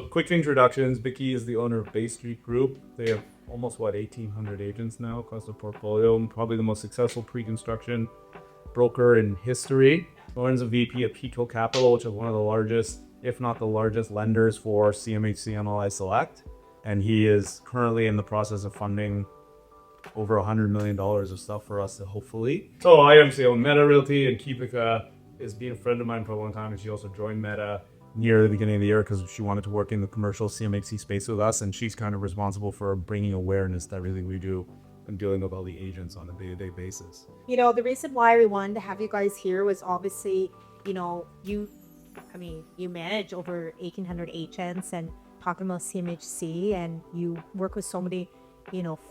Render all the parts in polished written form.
quick introductions. Vicky is the owner of Bay Street Group. They have almost 1,800 agents now across the portfolio, and probably the most successful pre-construction broker in history. Lauren's a VP at Pico Capital, which is one of the largest, if not the largest, lenders for CMHC MLI Select, and he is currently in the process of funding over $100 million of stuff for us, hopefully. So I obviously own Meta Realty, and Kipika is being a friend of mine for a long time, and she also joined Meta near the beginning of the year because she wanted to work in the commercial CMHC space with us, and she's kind of responsible for bringing awareness that really we do and dealing with all the agents on a day-to-day basis. The reason why we wanted to have you guys here was obviously, you manage over 1,800 agents and talking about CMHC, and you work with so many,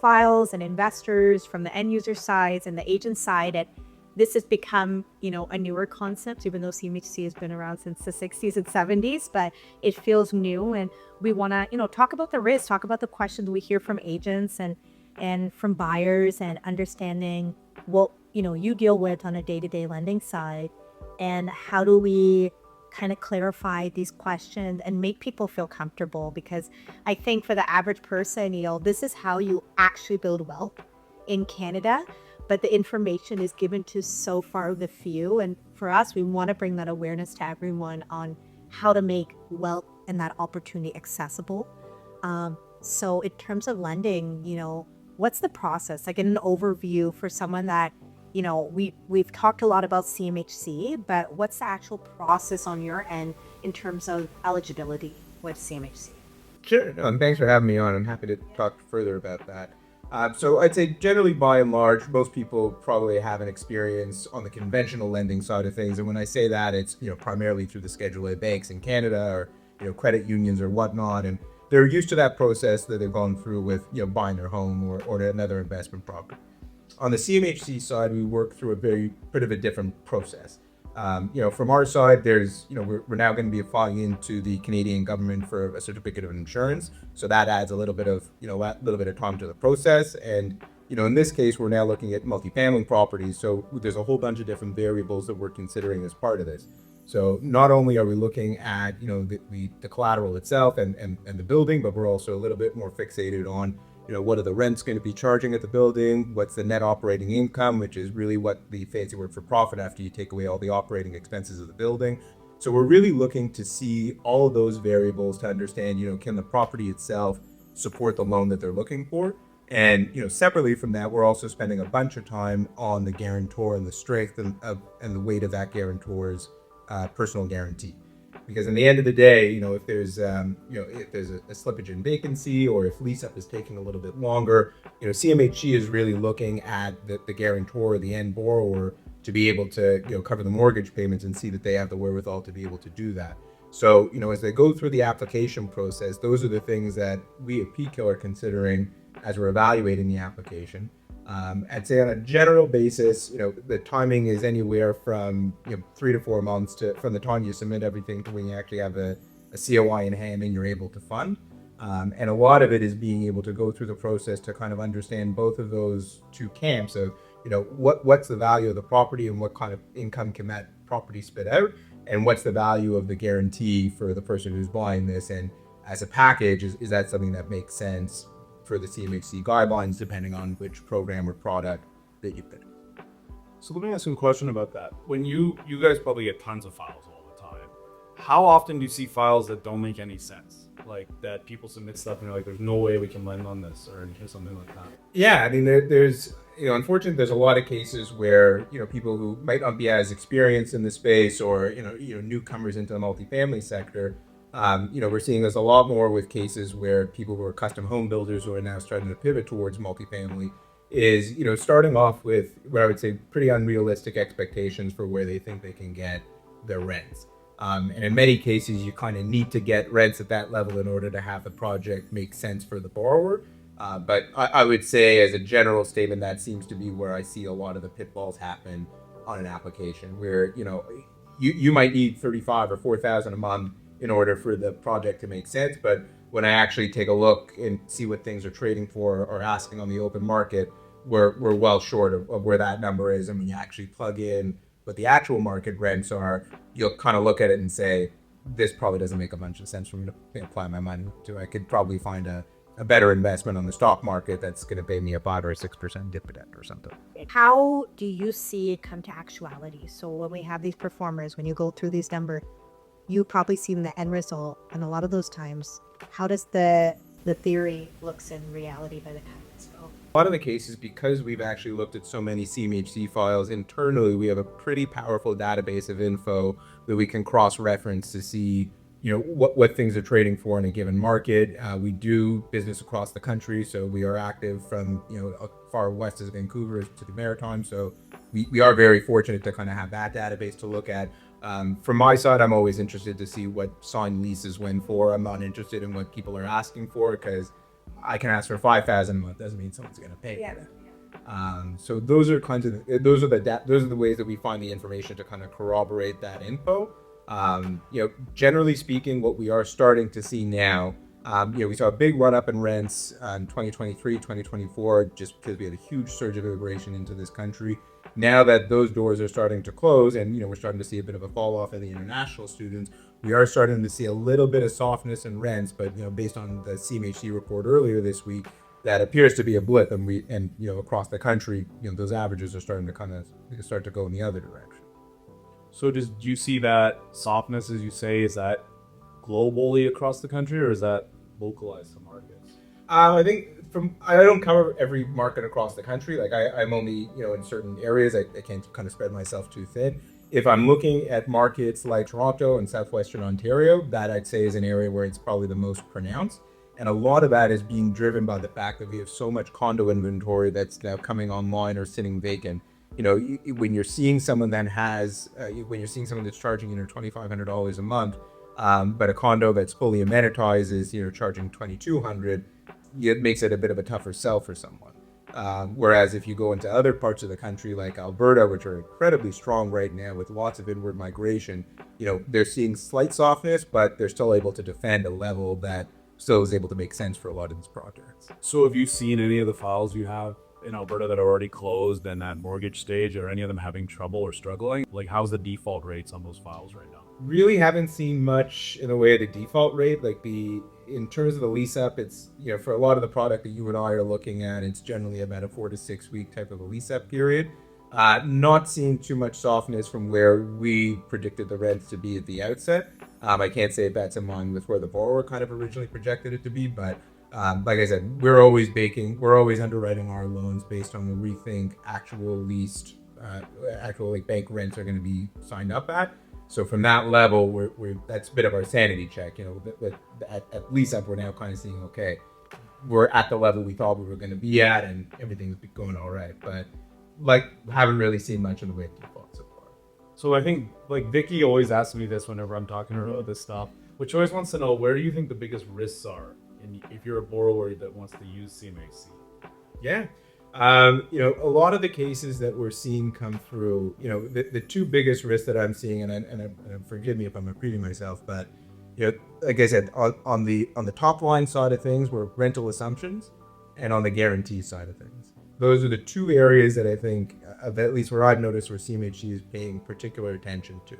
files and investors from the end user sides and the agent side. And this has become, a newer concept, even though CMHC has been around since the 60s and 70s, but it feels new. And we want to, talk about the risk, talk about the questions we hear from agents and from buyers, and understanding what, you deal with on a day-to-day lending side, and how do we kind of clarify these questions and make people feel comfortable. Because I think for the average person, this is how you actually build wealth in Canada, but the information is given to so far the few. And for us, we want to bring that awareness to everyone on how to make wealth and that opportunity accessible. So in terms of lending, what's the process? Like, an overview for someone that, we've talked a lot about CMHC, but what's the actual process on your end in terms of eligibility with CMHC? Sure. No, and thanks for having me on. I'm happy to talk further about that. So I'd say generally, by and large, most people probably have an experience on the conventional lending side of things. And when I say that, it's primarily through the Schedule A banks in Canada, or credit unions or whatnot. And they're used to that process that they've gone through with buying their home or another investment property. On the CMHC side, we work through a bit of a different process. From our side, there's, we're now going to be applying into the Canadian government for a certificate of insurance. So that adds a little bit of time to the process. And, in this case, we're now looking at multifamily properties. So there's a whole bunch of different variables that we're considering as part of this. So not only are we looking at, the collateral itself and the building, but we're also a little bit more fixated on, what are the rents going to be charging at the building? What's the net operating income, which is really what the fancy word for profit after you take away all the operating expenses of the building. So we're really looking to see all of those variables to understand, can the property itself support the loan that they're looking for? And, separately from that, we're also spending a bunch of time on the guarantor and the strength and the weight of that guarantor's personal guarantee. Because in the end of the day, if there's a slippage in vacancy, or if lease up is taking a little bit longer, CMHC is really looking at the guarantor, the end borrower, to be able to cover the mortgage payments and see that they have the wherewithal to be able to do that. So as they go through the application process, those are the things that we at PICO are considering as we're evaluating the application. I'd say on a general basis, the timing is anywhere from 3 to 4 months from the time you submit everything to when you actually have a COI in hand and you're able to fund. And a lot of it is being able to go through the process to kind of understand both of those two camps of, what's the value of the property and what kind of income can that property spit out, and what's the value of the guarantee for the person who's buying this. And as a package, is that something that makes sense for the CMHC guidelines, depending on which program or product that you pick. So let me ask you a question about that. When you guys probably get tons of files all the time, how often do you see files that don't make any sense? Like that people submit stuff and you're like, there's no way we can lend on this, or something like that? Yeah, I mean, there's, unfortunately, there's a lot of cases where, people who might not be as experienced in the space, or, newcomers into the multifamily sector, we're seeing this a lot more with cases where people who are custom home builders who are now starting to pivot towards multifamily is, starting off with what I would say pretty unrealistic expectations for where they think they can get their rents. And in many cases, you kind of need to get rents at that level in order to have the project make sense for the borrower. But I would say, as a general statement, that seems to be where I see a lot of the pitfalls happen on an application, where, you might need $35,000 or $4,000 a month in order for the project to make sense. But when I actually take a look and see what things are trading for or asking on the open market, we're well short of where that number is. And when you actually plug in what the actual market rents are, you'll kind of look at it and say, this probably doesn't make a bunch of sense for me to apply my money to. I could probably find a better investment on the stock market that's going to pay me a 5 or 6% dividend or something. How do you see it come to actuality? So when we have these performers, when you go through these numbers, you probably seen the end result, and a lot of those times, how does the theory looks in reality by the time it's go? A lot of the cases, because we've actually looked at so many CMHC files internally, we have a pretty powerful database of info that we can cross-reference to see, what things are trading for in a given market. We do business across the country, so we are active from, far west as Vancouver to the Maritime. So we are very fortunate to kind of have that database to look at. From my side, I'm always interested to see what signed leases went for. I'm not interested in what people are asking for, because I can ask for $5,000 a month. Doesn't mean someone's going to pay. Yeah. So those are the ways that we find the information to kind of corroborate that info. Generally speaking, what we are starting to see now, we saw a big run up in rents in 2023, 2024, just because we had a huge surge of immigration into this country. Now that those doors are starting to close, and we're starting to see a bit of a fall off in the international students, we are starting to see a little bit of softness in rents. But based on the CMHC report earlier this week, that appears to be a blip, and across the country, those averages are starting to start to go in the other direction. So do you see that softness, as you say, is that globally across the country, or is that localized to markets? I think I don't cover every market across the country. Like I'm only, in certain areas. I can't kind of spread myself too thin. If I'm looking at markets like Toronto and southwestern Ontario, that I'd say is an area where it's probably the most pronounced. And a lot of that is being driven by the fact that we have so much condo inventory that's now coming online or sitting vacant. When you're seeing someone that's charging $2,500 a month, but a condo that's fully amenitized is charging $2,200, it makes it a bit of a tougher sell for someone. Whereas if you go into other parts of the country like Alberta, which are incredibly strong right now with lots of inward migration, they're seeing slight softness, but they're still able to defend a level that still is able to make sense for a lot of these projects. So have you seen any of the files you have in Alberta that are already closed and at mortgage stage? Are any of them having trouble or struggling? Like, how's the default rates on those files right now? Really haven't seen much in the way of the default rate. In terms of the lease up, it's, for a lot of the product that you and I are looking at, it's generally about a 4 to 6 week type of a lease up period. Not seeing too much softness from where we predicted the rents to be at the outset. I can't say if that's in line with where the borrower kind of originally projected it to be, but like I said, we're always underwriting our loans based on what we think actual bank rents are going to be signed up at. So from that level, that's a bit of our sanity check. At least up, we're now kind of seeing, okay, we're at the level we thought we were going to be at, and everything's going all right. But haven't really seen much in the way of default so far. So I think Vicky always asks me this whenever I'm talking to her about this stuff, which always wants to know, where do you think the biggest risks are if you're a borrower that wants to use CMHC? Yeah. A lot of the cases that we're seeing come through, the two biggest risks that I'm seeing, and forgive me if I'm repeating myself, but like I said, on the top line side of things, were rental assumptions, and on the guarantee side of things. Those are the two areas that I think, at least where I've noticed, where CMHC is paying particular attention to.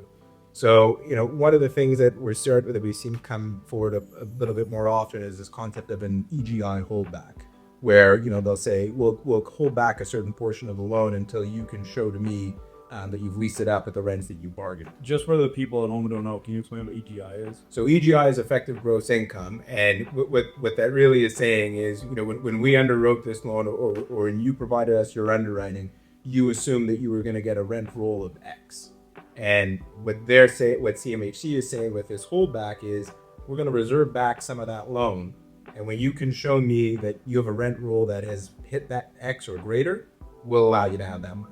So, one of the things that we've seen come forward a little bit more often is this concept of an EGI holdback, where they'll say, we'll hold back a certain portion of the loan until you can show to me that you've leased it up at the rents that you bargained. Just for the people at home who don't know, can you explain what EGI is? So EGI is effective gross income, and what that really is saying is, when we underwrote this loan, or when you provided us your underwriting, you assumed that you were going to get a rent roll of X. And what CMHC is saying with this holdback is, we're going to reserve back some of that loan. And when you can show me that you have a rent roll that has hit that X or greater, we'll allow you to have that money.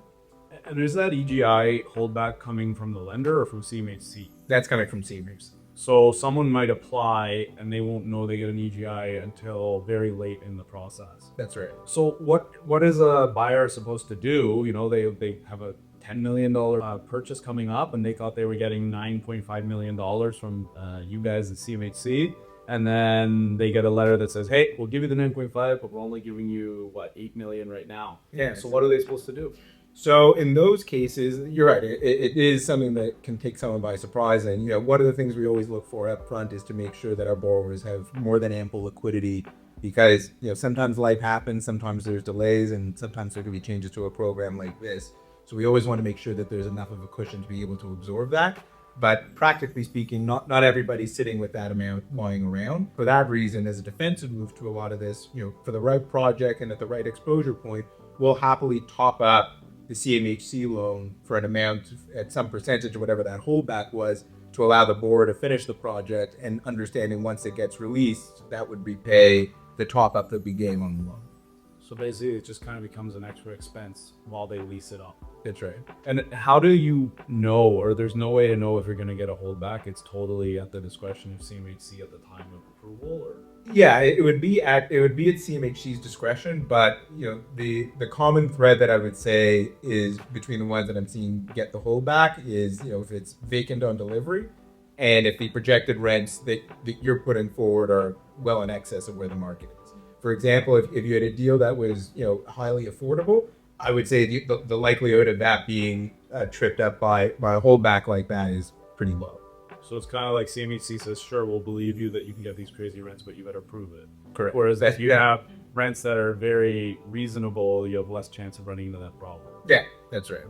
And is that EGI holdback coming from the lender or from CMHC? That's coming from CMHC. So someone might apply and they won't know they get an EGI until very late in the process. That's right. So what is a buyer supposed to do? They have a $10 million purchase coming up, and they thought they were getting $9.5 million from you guys at CMHC. And then they get a letter that says, hey, we'll give you the 9.5, but we're only giving you, $8 million right now. Yeah. So what are they supposed to do? So in those cases, you're right. It is something that can take someone by surprise. And one of the things we always look for up front is to make sure that our borrowers have more than ample liquidity, because sometimes life happens, sometimes there's delays, and sometimes there can be changes to a program like this. So we always want to make sure that there's enough of a cushion to be able to absorb that. But practically speaking, not everybody's sitting with that amount lying around. For that reason, as a defensive move to a lot of this, for the right project and at the right exposure point, we'll happily top up the CMHC loan for an amount at some percentage or whatever that holdback was, to allow the borrower to finish the project, and understanding once it gets released, that would repay the top up that we gave on the loan. So basically, it just kind of becomes an extra expense while they lease it up. That's right. And how do you know, or there's no way to know if you're going to get a holdback? It's totally at the discretion of CMHC at the time of approval, or? Yeah, it would be at CMHC's discretion, but the common thread that I would say is between the ones that I'm seeing get the holdback is if it's vacant on delivery, and if the projected rents that you're putting forward are well in excess of where the market is. For example, if you had a deal that was highly affordable, I would say the likelihood of that being tripped up by a holdback like that is pretty low. So it's kind of like CMHC says, sure, we'll believe you that you can get these crazy rents, but you better prove it. Correct. Whereas if you have rents that are very reasonable, you have less chance of running into that problem. Yeah, that's right.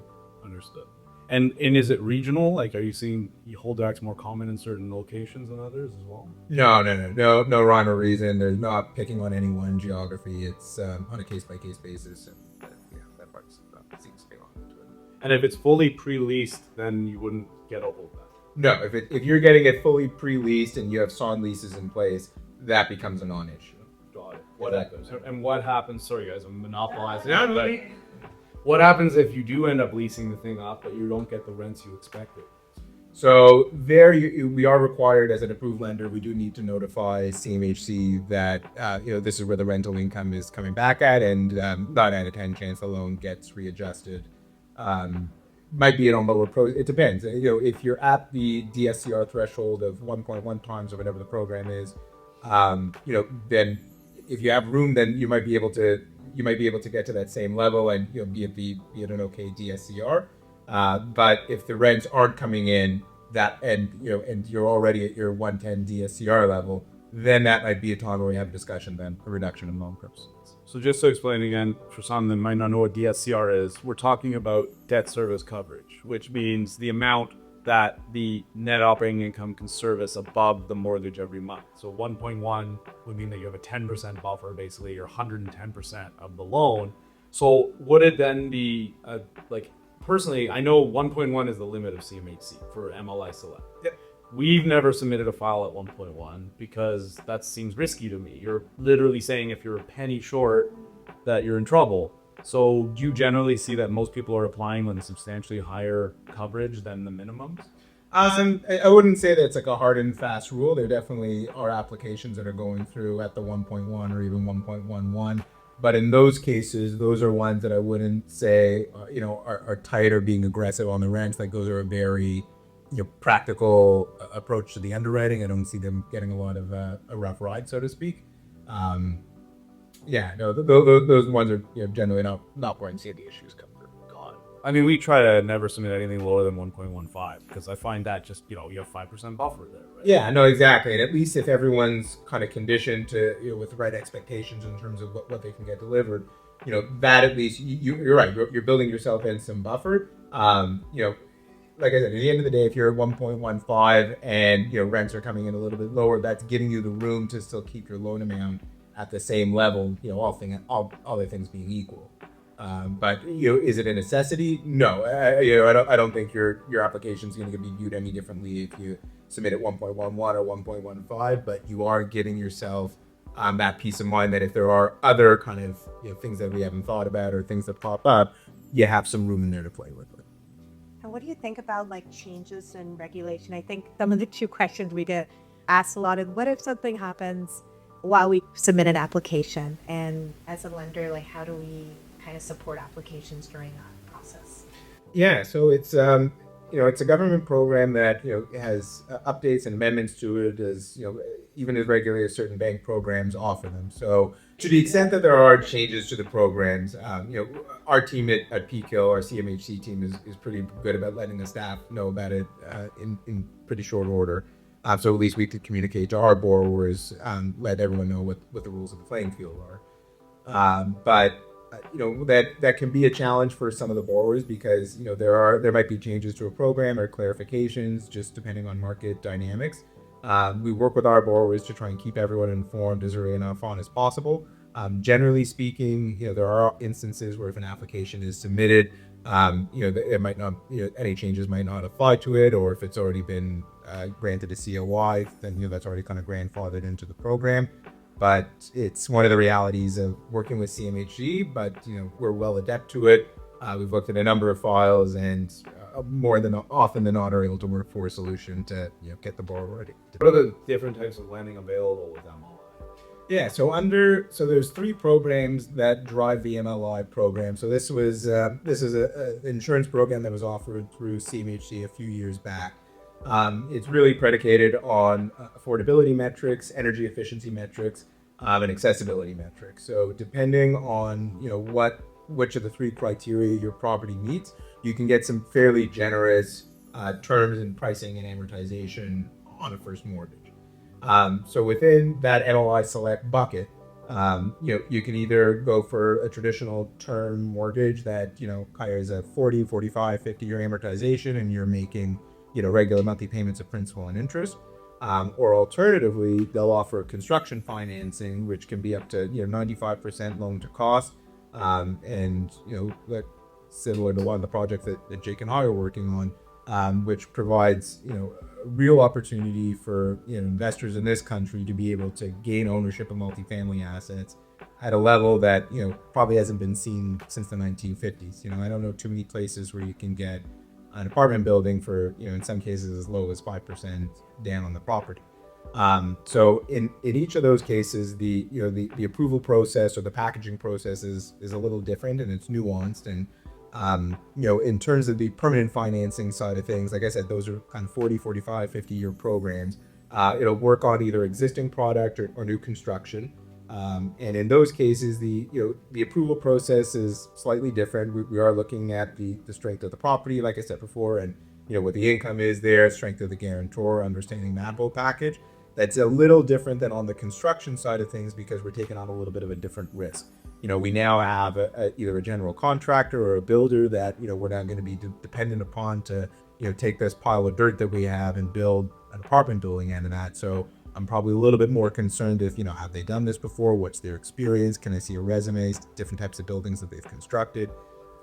Understood. And is it regional? Like, are you seeing holdbacks more common in certain locations than others as well? No rhyme or reason. There's not picking on any one geography. It's on a case-by-case basis. And that part seems to be on to it. And if it's fully pre-leased, then you wouldn't get a holdback. No, if you're getting it fully pre-leased and you have signed leases in place, that becomes a non-issue. Got it. What happens? Sorry, guys, I'm monopolizing. But what happens if you do end up leasing the thing up, but you don't get the rents you expected? So there, we are required as an approved lender. We do need to notify CMHC that this is where the rental income is coming back at, and 9 out of 10 chance the loan gets readjusted. Might be on lower it depends. If you're at the DSCR threshold of 1.1 times or whatever the program is, then if you have room, then you might be able to get to that same level and be at an okay DSCR. But if the rents aren't coming in and you're already at your 110 DSCR level, then that might be a time where we have a discussion, then a reduction in loan purposes. So just to explain again, for some that might not know what DSCR is, we're talking about debt service coverage, which means the amount that the net operating income can service above the mortgage every month. So 1.1 would mean that you have a 10% buffer, basically, or 110% of the loan. So would it then be, personally, I know 1.1 is the limit of CMHC for MLI Select. Yep. We've never submitted a file at 1.1 because that seems risky to me. You're literally saying if you're a penny short that you're in trouble. So do you generally see that most people are applying on substantially higher coverage than the minimums? I wouldn't say that it's like a hard and fast rule. There definitely are applications that are going through at the 1.1 or even 1.11. But in those cases, those are ones that I wouldn't say are tight or being aggressive on the rents. Like, those are a very practical approach to the underwriting. I don't see them getting a lot of a rough ride, so to speak. Those ones are generally not where I see the issues come through. God, I mean, we try to never submit anything lower than 1.15 because I find that just you have 5% buffer there. Right? Yeah, no, exactly. And at least if everyone's kind of conditioned to with the right expectations in terms of what they can get delivered, that at least you're right. You're building yourself in some buffer. Like I said, at the end of the day, if you're at 1.15 and rents are coming in a little bit lower, that's giving you the room to still keep your loan amount at the same level. All other things being equal. But is it a necessity? No. I don't think your application is going to be viewed any differently if you submit at 1.11 or 1.15. But you are getting yourself that peace of mind that if there are other kind of things that we haven't thought about or things that pop up, you have some room in there to play with. And what do you think about changes in regulation? I think some of the two questions we get asked a lot is, what if something happens while we submit an application? And as a lender, how do we kind of support applications during that process? Yeah, so it's it's a government program that has updates and amendments to it, as even as regularly as certain bank programs offer them. So to the extent that there are changes to the programs, our team at PKIL, our CMHC team, is pretty good about letting the staff know about it in pretty short order. So at least we could communicate to our borrowers, let everyone know what the rules of the playing field are. But that can be a challenge for some of the borrowers, because there might be changes to a program or clarifications just depending on market dynamics. We work with our borrowers to try and keep everyone informed as early enough on as possible. Generally speaking, there are instances where if an application is submitted, it might not, any changes might not apply to it, or if it's already been granted a COI, then that's already kind of grandfathered into the program. But it's one of the realities of working with CMHC, but we're well adept to it. We've looked at a number of files, and more than often than not are able to work for a solution to get the borrower ready. What are the different types of lending available with MLI? Yeah, so there's 3 programs that drive the MLI program. So this is an insurance program that was offered through CMHC a few years back. It's really predicated on affordability metrics, energy efficiency metrics, and accessibility metrics. So depending on which of the 3 criteria your property meets, you can get some fairly generous terms in pricing and amortization on a first mortgage. So within that MLI Select bucket, you can either go for a traditional term mortgage that hires a 40, 45, 50-year amortization, and you're making regular monthly payments of principal and interest. Or alternatively, they'll offer construction financing, which can be up to 95% loan to cost, and similar to one of the projects that Jake and I are working on, which provides a real opportunity for investors in this country to be able to gain ownership of multifamily assets at a level that probably hasn't been seen since the 1950s. I don't know too many places where you can get an apartment building for in some cases as low as 5% down on the property. So in each of those cases, the approval process or the packaging process is a little different, and it's nuanced. And in terms of the permanent financing side of things, like I said, those are kind of 40, 45, 50-year programs. It'll work on either existing product or new construction. And in those cases, the approval process is slightly different. We are looking at the strength of the property, like I said before, and what the income is there, strength of the guarantor, understanding that whole package. That's a little different than on the construction side of things, because we're taking on a little bit of a different risk. We now have either a general contractor or a builder that we're not going to be dependent upon to take this pile of dirt that we have and build an apartment building out of that. So I'm probably a little bit more concerned if, have they done this before? What's their experience? Can I see a resume, different types of buildings that they've constructed,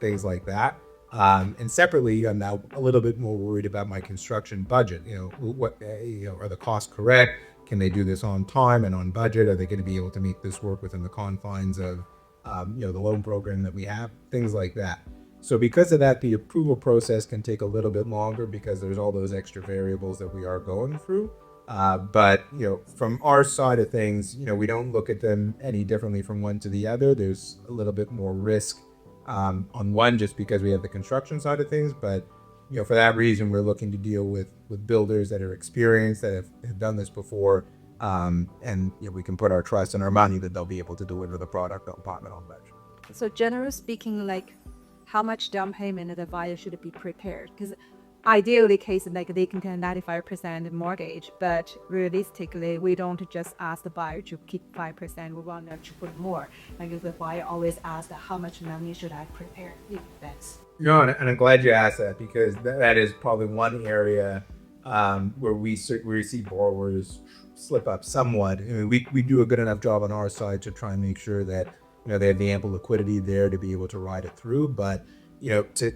things like that. And separately, I'm now a little bit more worried about my construction budget. Are the costs correct? Can they do this on time and on budget? Are they going to be able to make this work within the confines of, the loan program that we have? Things like that. So because of that, the approval process can take a little bit longer because there's all those extra variables that we are going through. But from our side of things, we don't look at them any differently from one to the other. There's a little bit more risk on one just because we have the construction side of things. But for that reason, we're looking to deal with builders that are experienced, that have done this before, and we can put our trust and our money that they'll be able to deliver the product on apartment on budget. So generally speaking, like how much down payment the buyer should be prepared? Because ideally case like they can get 95% mortgage, but realistically we don't just ask the buyer to keep 5%, we want them to put more. Like the buyer always asks how much money should I prepare in advance. And I'm glad you asked that, because that is probably one area where we see borrowers slip up somewhat. We do a good enough job on our side to try and make sure that they have the ample liquidity there to be able to ride it through, but to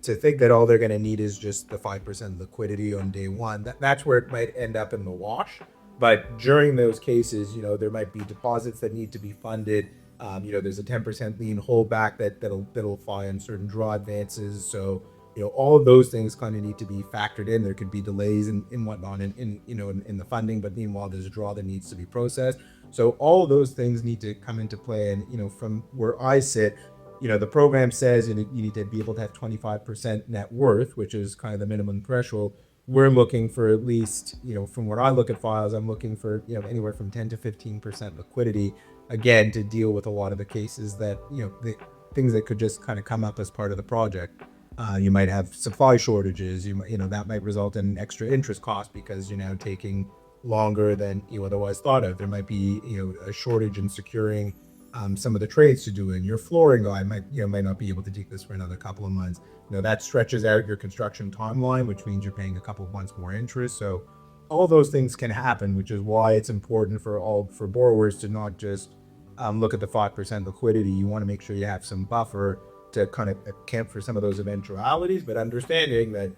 think that all they're going to need is just the 5% liquidity on day one, that's where it might end up in the wash. But during those cases, there might be deposits that need to be funded. There's a 10% lien holdback that'll fly on certain draw advances. So, all of those things kind of need to be factored in. There could be delays in whatnot in the funding, but meanwhile, there's a draw that needs to be processed. So all of those things need to come into play. And, from where I sit, the program says you need to be able to have 25% net worth, which is kind of the minimum threshold. We're looking for at least, from where I look at files, I'm looking for, anywhere from 10 to 15% liquidity, again, to deal with a lot of the cases that, the things that could just kind of come up as part of the project. You might have supply shortages. That might result in extra interest costs because you're now taking longer than you otherwise thought of. There might be, a shortage in securing some of the trades to do, and your flooring guy might not be able to take this for another couple of months. That stretches out your construction timeline, which means you're paying a couple of months more interest. So all those things can happen, which is why it's important for borrowers to not just look at the 5% liquidity. You want to make sure you have some buffer to kind of account for some of those eventualities, but understanding that,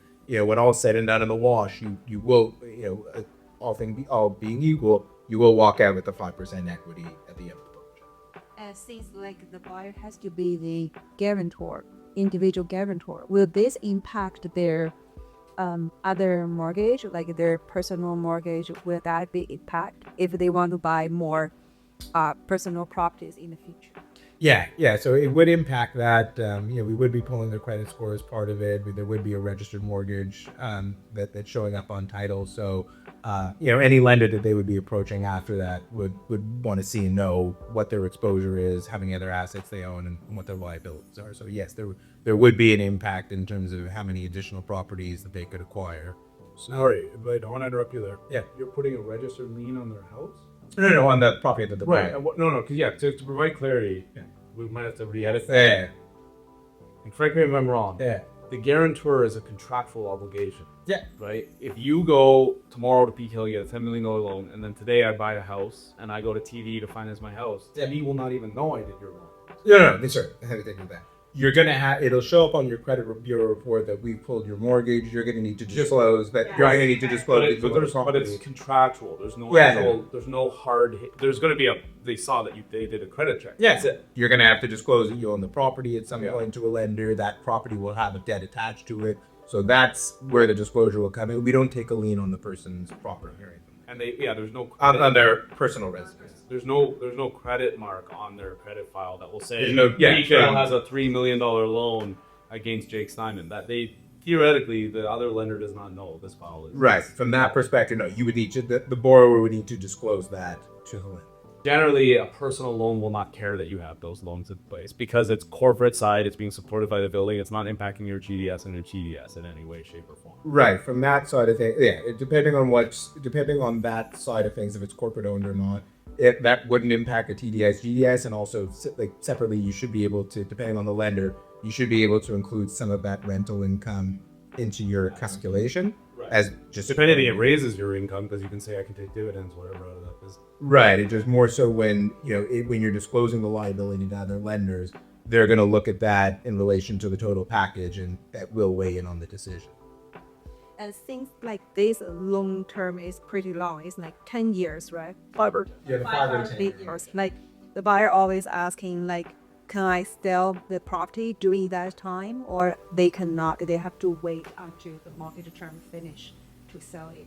when all said and done in the wash, you will, all being equal, you will walk out with the 5% equity at the end of the project. And since like the buyer has to be the guarantor, individual guarantor, will this impact their other mortgage, like their personal mortgage? Will that be impact if they want to buy more personal properties in the future? Yeah. So it would impact that. We would be pulling their credit score as part of it. There would be a registered mortgage that's showing up on title. So, any lender that they would be approaching after that would want to see and know what their exposure is, how many other assets they own, and what their liabilities are. So yes, there would be an impact in terms of how many additional properties that they could acquire. Sorry, but I don't want to interrupt you there. Yeah. You're putting a registered lien on their house? No, on the property that the Right. buyer. No, because to provide clarity, we might have to re-edit that. Yeah. And correct me if I'm wrong. Yeah. The guarantor is a contractual obligation. Yeah. Right? If you go tomorrow to Peak Hill, you get a $10 million loan, and then today I buy a house, and I go to TD to finance my house, TD will not even know I did your loan. No, sorry. I had to think of that. You're going to have, it'll show up on your credit bureau report that we pulled your mortgage. You're going to need to disclose that. You're going to need to disclose. But it's contractual. There's no there's no hard hit. There's going to be they saw that they did a credit check. Yeah. That's it. You're going to have to disclose that you own the property at some point to a lender. That property will have a debt attached to it. So that's where the disclosure will come in. We don't take a lien on the person's property or anything. And there's no on their personal residence. There's no credit mark on their credit file that will say Peak Hill has a $3 million loan against Jake Steinman. That they theoretically the other lender does not know this file is right. From that perspective, no, you would need to the borrower would need to disclose that to the lender. Generally, a personal loan will not care that you have those loans in place because it's corporate side. It's being supported by the building. It's not impacting your GDS and your GDS in any way, shape, or form. Right. From that side of things, depending on that side of things, if it's corporate owned or not, that wouldn't impact a TDS, GDS, and also separately, you should be able to, depending on the lender, you should be able to include some of that rental income into your calculation. Right. As just depending, it raises your income because you can say I can take dividends, whatever out of that business. Right. It's just more so when when you're disclosing the liability to other lenders, they're going to look at that in relation to the total package, and that will weigh in on the decision. And things like this long term is pretty long. It's like 10 years, right? 5 or 10 years. Like the buyer always asking, like, can I sell the property during that time, or they cannot? They have to wait until the mortgage term finish to sell it.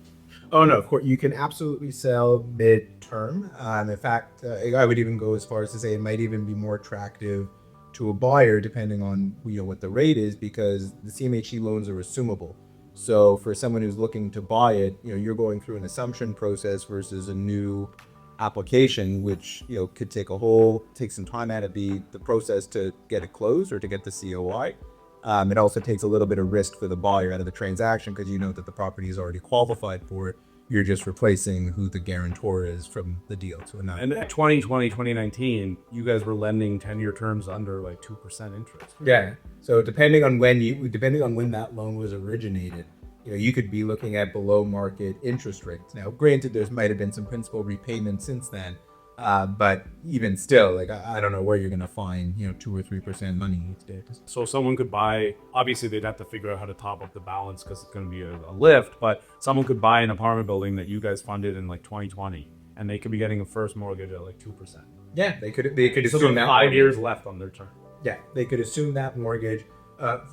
Oh no, of course you can absolutely sell mid-term. In fact, I would even go as far as to say it might even be more attractive to a buyer depending on what the rate is, because the CMHC loans are assumable. So for someone who's looking to buy it, you're going through an assumption process versus a new application, which could take some time out of the process to get it closed or to get the COI. It also takes a little bit of risk for the buyer out of the transaction because you know that the property is already qualified for it. You're just replacing who the guarantor is from the deal to another. And 2020, 2019, you guys were lending 10-year terms under like 2% interest. Yeah. So depending on when that loan was originated, you could be looking at below market interest rates. Now, granted, there might have been some principal repayment since then, but even still, like I don't know where you're going to find 2 or 3% money these days. So someone could buy. Obviously, they'd have to figure out how to top up the balance because it's going to be a lift. But someone could buy an apartment building that you guys funded in like 2020, and they could be getting a first mortgage at like 2%. Yeah, they could So assume that 5 years left on their term. Yeah, they could assume that mortgage.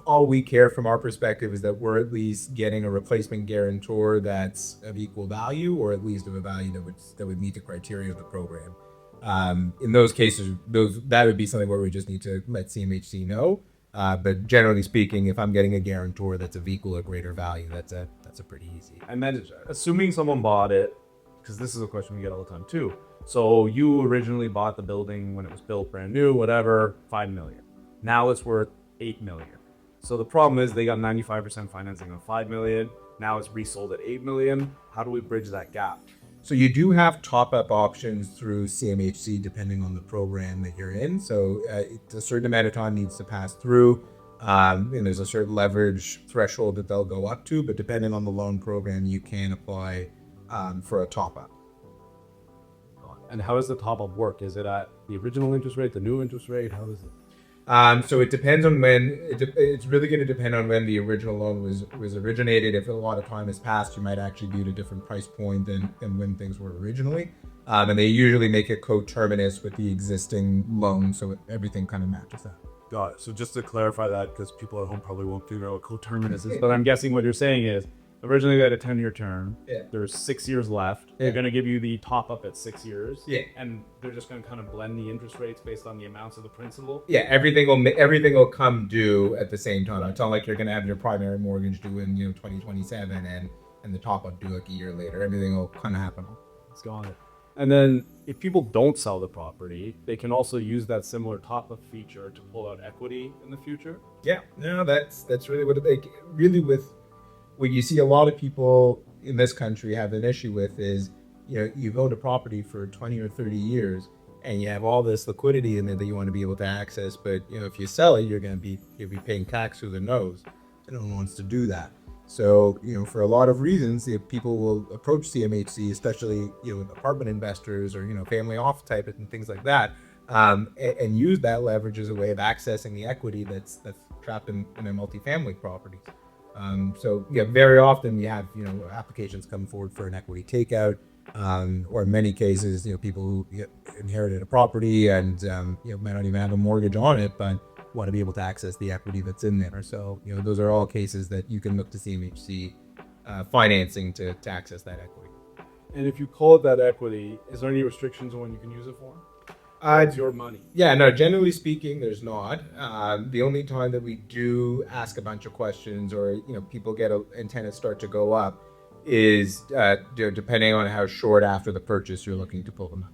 All we care from our perspective is that we're at least getting a replacement guarantor that's of equal value, or at least of a value that would meet the criteria of the program. In those cases, that would be something where we just need to let CMHC know. But generally speaking, if I'm getting a guarantor that's of equal or greater value, that's a pretty easy. And then assuming someone bought it, because this is a question we get all the time too. So you originally bought the building when it was built brand new, whatever, 5 million. Now it's worth 8 million. So the problem is they got 95% financing on 5 million. Now it's resold at 8 million. How do we bridge that gap? So you do have top-up options through CMHC depending on the program that you're in. So a certain amount of time needs to pass through. And there's a certain leverage threshold that they'll go up to, but depending on the loan program, you can apply for a top-up. And how does the top up work? Is it at the original interest rate, the new interest rate? How is it? So it depends on when. It's really going to depend on when the original loan was originated. If a lot of time has passed, you might actually be at a different price point than when things were originally. And they usually make it coterminous with the existing loan, so everything kind of matches that. Got it. So just to clarify that, because people at home probably won't figure out what coterminous is, but I'm guessing what you're saying is originally they had a 10-year term. Yeah. There's 6 years left. Yeah. They're going to give you the top up at 6 years. Yeah. And they're just going to kind of blend the interest rates based on the amounts of the principal. Yeah, everything will come due at the same time. It's not like you're going to have your primary mortgage due in 2027 and the top up due like a year later. Everything will kind of happen. It's got it. And then if people don't sell the property, they can also use that similar top up feature to pull out equity in the future. Yeah, no, that's really what with what you see a lot of people in this country have an issue with is, you've owned a property for 20 or 30 years and you have all this liquidity in there that you want to be able to access, but if you sell it, you'll be paying tax through the nose. No one wants to do that. So, for a lot of reasons, people will approach CMHC, especially, apartment investors or, family off type and things like that, and use that leverage as a way of accessing the equity that's trapped in their multifamily properties. So very often you have, applications come forward for an equity takeout, or in many cases, people who inherited a property and, might not even have a mortgage on it, but want to be able to access the equity that's in there. So, those are all cases that you can look to CMHC financing to access that equity. And if you call it that equity, is there any restrictions on when you can use it for? It's your money. Yeah, no, generally speaking, there's not. The only time that we do ask a bunch of questions or, people get antennas start to go up is depending on how short after the purchase you're looking to pull the money.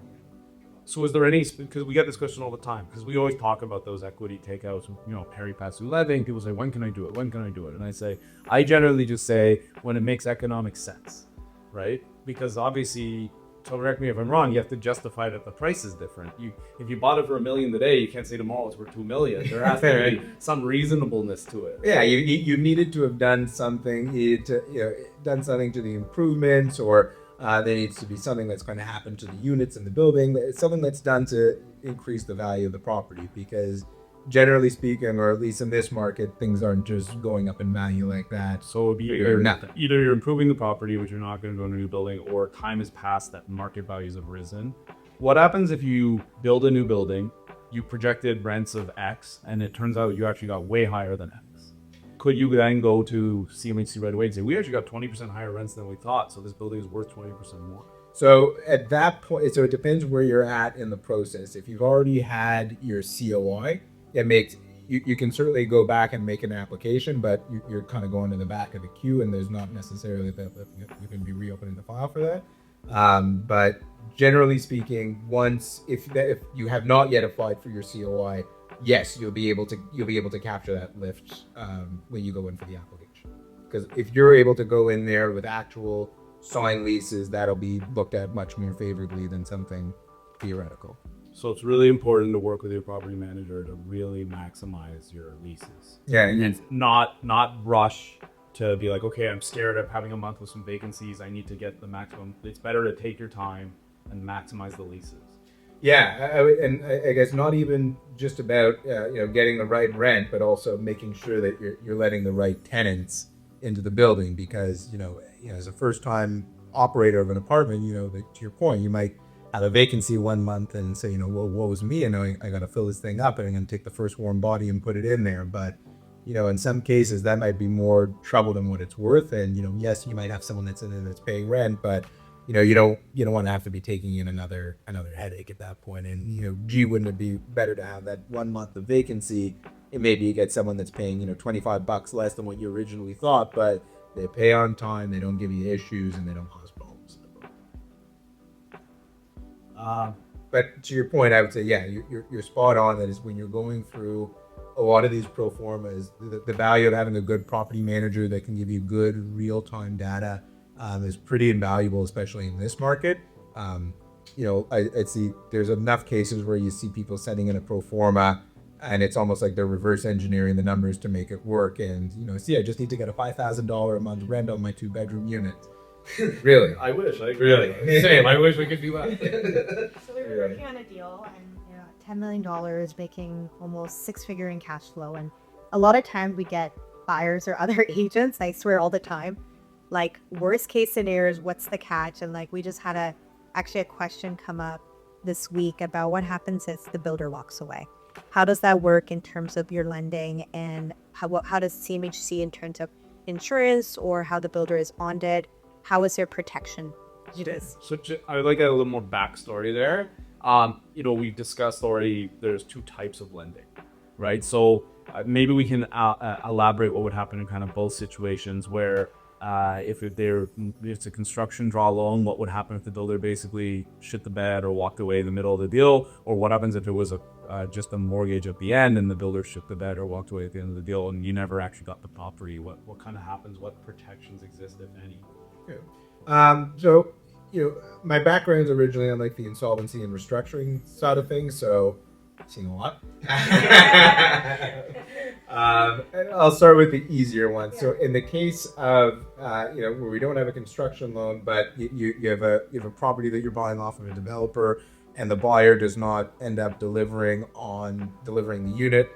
So is there any, because we get this question all the time, because we always talk about those equity takeouts, pari passu leving. People say, when can I do it? When can I do it? And I generally just say when it makes economic sense, right? Because obviously, so correct me if I'm wrong, you have to justify that the price is different. If you bought it for $1 million today, you can't say tomorrow it's worth $2 million. There has to be some reasonableness to it. Yeah, you needed to have done something, done something to the improvements, or there needs to be something that's going to happen to the units in the building. It's something that's done to increase the value of the property, because generally speaking, or at least in this market, things aren't just going up in value like that. So it would be nothing. Either you're improving the property, which you're not going to go in a new building, or time has passed that market values have risen. What happens if you build a new building, you projected rents of X, and it turns out you actually got way higher than X? Could you then go to CMHC right away and say, we actually got 20% higher rents than we thought, so this building is worth 20% more? So at that point, so it depends where you're at in the process. If you've already had your COI, it makes you can certainly go back and make an application, but you're kind of going to the back of the queue, and there's not necessarily that you can be reopening the file for that. But generally speaking, if you have not yet applied for your COI, yes, you'll be able to capture that lift when you go in for the application. Because if you're able to go in there with actual signed leases, that'll be looked at much more favorably than something theoretical. So it's really important to work with your property manager to really maximize your leases. Yeah, And not rush to be like, okay, I'm scared of having a month with some vacancies. I need to get the maximum. It's better to take your time and maximize the leases. Yeah, and I guess not even just about getting the right rent, but also making sure that you're letting the right tenants into the building, because as a first-time operator of an apartment, to your point, you might have a vacancy 1 month and say, well, what was me? I got to fill this thing up, and I'm going to take the first warm body and put it in there. But in some cases that might be more trouble than what it's worth. And yes, you might have someone that's in there that's paying rent, but you don't want to have to be taking in another headache at that point. And gee, wouldn't it be better to have that 1 month of vacancy, and maybe you get someone that's paying $25 less than what you originally thought, but they pay on time, they don't give you issues, and they don't cause problems. But to your point, I would say, yeah, you're spot on. That is when you're going through a lot of these pro formas, the value of having a good property manager that can give you good real-time data is pretty invaluable, especially in this market. I see there's enough cases where you see people sending in a pro forma, and it's almost like they're reverse engineering the numbers to make it work. And see, I just need to get a $5,000 a month rent on my 2-bedroom unit. Really? I wish. I agree. Really? Same. I wish we could do that. So we were working on a deal and $10 million, making almost 6-figure in cash flow. And a lot of times we get buyers or other agents, I swear all the time, like worst case scenarios, what's the catch? And like we just had a question come up this week about what happens if the builder walks away. How does that work in terms of your lending, and how does CMHC in terms of insurance or how the builder is bonded? How is their protection? So I would like a little more backstory there. We've discussed already there's 2 types of lending, right? So maybe we can elaborate what would happen in kind of both situations where if it's a construction draw loan, what would happen if the builder basically shit the bed or walked away in the middle of the deal, or what happens if it was just a mortgage at the end and the builder shit the bed or walked away at the end of the deal and you never actually got the property. What kind of happens? What protections exist, if any? So, my background's originally on like the insolvency and restructuring side of things, so I've seen a lot. I'll start with the easier one. So, in the case of where we don't have a construction loan, but you have a property that you're buying off of a developer, and the buyer does not end up delivering the unit,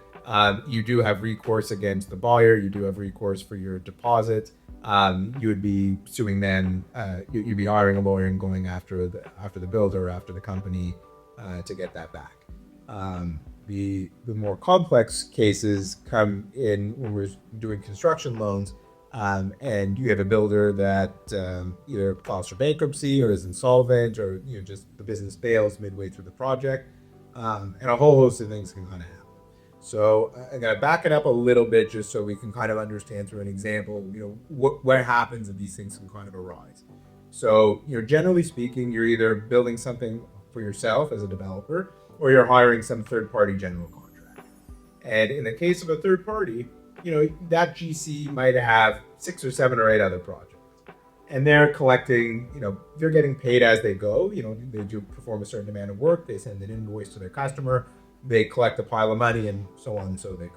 you do have recourse against the buyer. You do have recourse for your deposit. You would be suing them. You'd be hiring a lawyer and going after the builder or after the company to get that back. The more complex cases come in when we're doing construction loans, and you have a builder that either files for bankruptcy or is insolvent, or just the business fails midway through the project, and a whole host of things can kind of happen. So I'm going to back it up a little bit just so we can kind of understand through an example, what happens if these things can kind of arise. So, generally speaking, you're either building something for yourself as a developer, or you're hiring some third-party general contractor. And in the case of a third party, that GC might have 6 or 7 or 8 other projects. And they're collecting, they're getting paid as they go. They do perform a certain amount of work. They send an invoice to their customer. They collect a pile of money, and so on and so they go.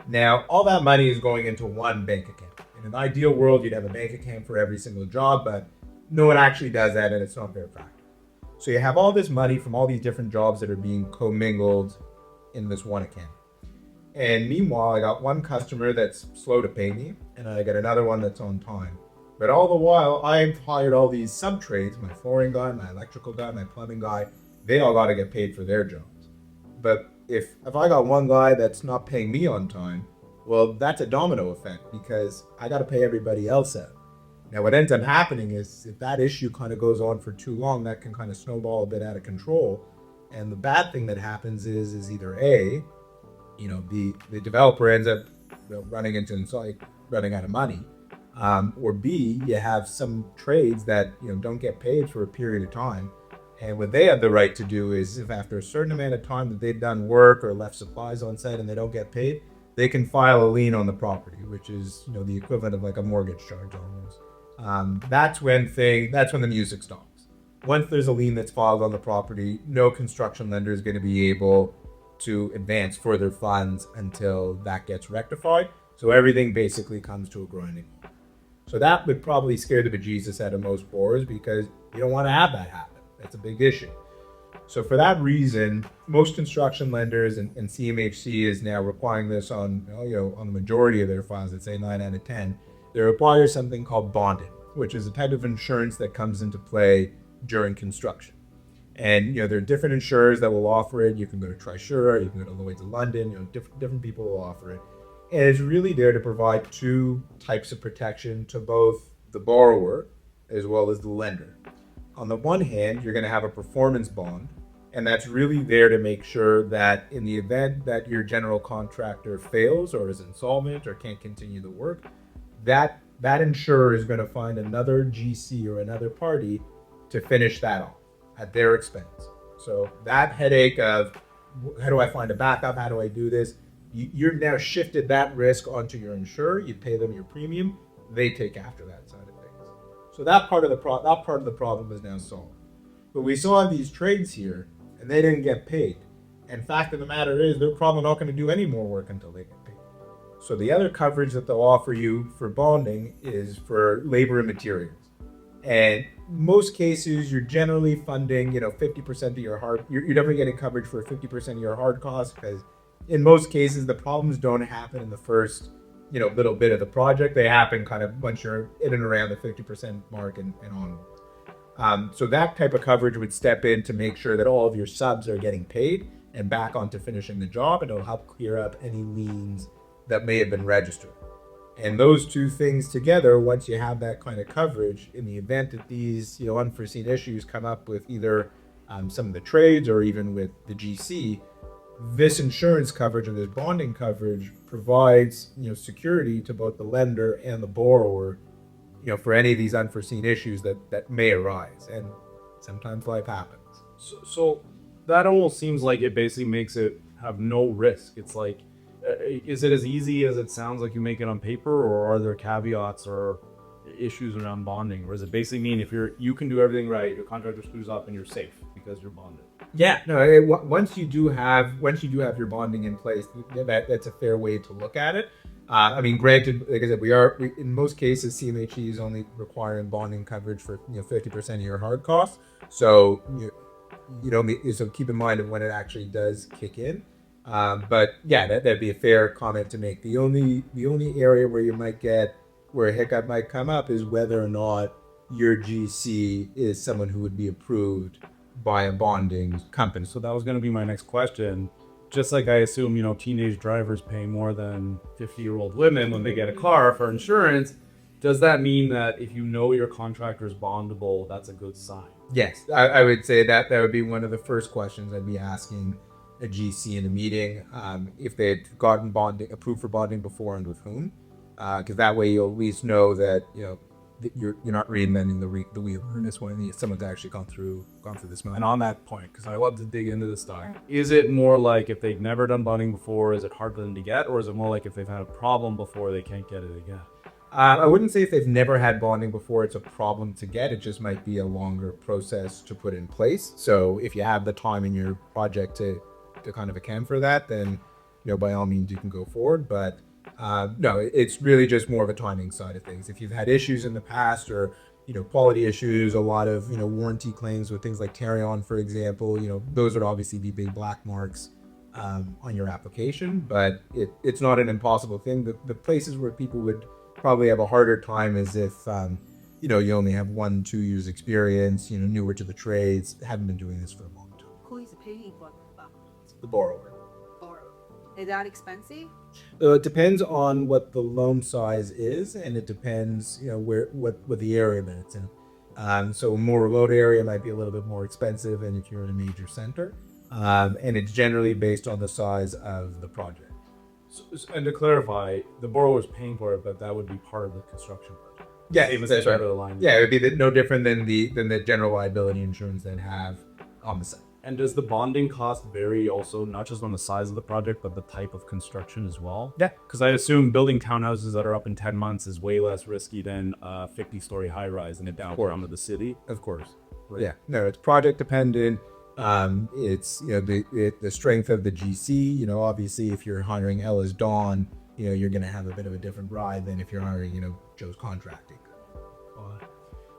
Now, all that money is going into one bank account. In an ideal world, you'd have a bank account for every single job, but no one actually does that, and it's not very practical. So you have all this money from all these different jobs that are being commingled in this one account. And meanwhile, I got one customer that's slow to pay me, and I got another one that's on time. But all the while, I've hired all these sub-trades, my flooring guy, my electrical guy, my plumbing guy. They all got to get paid for their jobs. But if I got one guy that's not paying me on time, well, that's a domino effect because I got to pay everybody else out. Now, what ends up happening is if that issue kind of goes on for too long, that can kind of snowball a bit out of control. And the bad thing that happens is either A, the developer ends up running out of money, or B, you have some trades that don't get paid for a period of time. And what they have the right to do is, if after a certain amount of time that they've done work or left supplies on site and they don't get paid, they can file a lien on the property, which is the equivalent of like a mortgage charge almost. That's when the music stops. Once there's a lien that's filed on the property, no construction lender is going to be able to advance further funds until that gets rectified. So everything basically comes to a grinding halt. So that would probably scare the bejesus out of most borrowers because you don't want to have that happen. That's a big issue. So for that reason, most construction lenders and CMHC is now requiring this on the majority of their files. I'd say 9 out of 10. They require something called bonding, which is a type of insurance that comes into play during construction. And there are different insurers that will offer it. You can go to Trisura, you can go to Lloyd's of London. Different people will offer it, and it's really there to provide 2 types of protection to both the borrower as well as the lender. on the one hand, you're going to have a performance bond, and that's really there to make sure that in the event that your general contractor fails or is insolvent or can't continue the work, that insurer is going to find another GC or another party to finish that off at their expense. So that headache of how do I find a backup? How do I do this? You're now shifted that risk onto your insurer. You pay them your premium. They take after that side of things. So that part of the problem is now solved. But we saw these trades here, and they didn't get paid. And fact of the matter is, they're probably not going to do any more work until they get paid. So the other coverage that they'll offer you for bonding is for labor and materials. And most cases, you're generally funding, 50% of your hard. You're never getting coverage for 50% of your hard costs because, in most cases, the problems don't happen in the first, little bit of the project. They happen kind of once you're in and around the 50% mark and onward. So that type of coverage would step in to make sure that all of your subs are getting paid and back onto finishing the job, and it'll help clear up any liens that may have been registered. And those two things together, once you have that kind of coverage, in the event that these unforeseen issues come up with either some of the trades or even with the GC, this insurance coverage or this bonding coverage provides security to both the lender and the borrower, for any of these unforeseen issues that may arise. And sometimes life happens. So that almost seems like it basically makes it have no risk. It's like, is it as easy as it sounds like you make it on paper, or are there caveats or issues around bonding? Or does it basically mean if you can do everything right, your contractor screws up and you're safe because you're bonded? Yeah, no. Once you do have your bonding in place, that's a fair way to look at it. Granted, like I said, we in most cases CMHC is only requiring bonding coverage for 50% of your hard costs. So so keep in mind of when it actually does kick in. But yeah, that'd be a fair comment to make. The only area where a hiccup might come up is whether or not your GC is someone who would be approved by a bonding company. So that was going to be my next question. Just like I assume, teenage drivers pay more than 50-year-old women when they get a car for insurance, does that mean that if your contractor is bondable, that's a good sign? Yes, I would say that would be one of the first questions I'd be asking a GC in a meeting, if they had gotten approved for bonding before and with whom, because that way you'll at least know that that you're not reinventing the wheel in this one. Someone's actually gone through this moment. And on that point, because I love to dig into this stuff, is it more like if they've never done bonding before, is it hard for them to get, or is it more like if they've had a problem before, they can't get it again? I wouldn't say if they've never had bonding before, it's a problem to get. It just might be a longer process to put in place. So if you have the time in your project to kind of account for that, then by all means you can go forward. But no, it's really just more of a timing side of things. If you've had issues in the past or quality issues, a lot of warranty claims with things like Tarion, for example, those would obviously be big black marks on your application. But it's not an impossible thing. The places where people would probably have a harder time is if you only have 1-2 years experience, newer to the trades, haven't been doing this for a long time. Who is paying for that? The borrower. Is that expensive? It depends on what the loan size is, and it depends, what the area that it's in. So a more remote area might be a little bit more expensive than if you're in a major center, and it's generally based on the size of the project. And to clarify, the borrower's paying for it, but that would be part of the construction project. Yeah, that's right. The line. Yeah, it would be no different than the general liability insurance that have on the site. And does the bonding cost vary also, not just on the size of the project, but the type of construction as well? Yeah. Because I assume building townhouses that are up in 10 months is way less risky than a 50-story high-rise in a downtown of the city. Of course. Right. Yeah. No, it's project dependent. It's the strength of the GC. Obviously, if you're hiring Ella's Dawn, you're going to have a bit of a different ride than if you're hiring Joe's Contracting.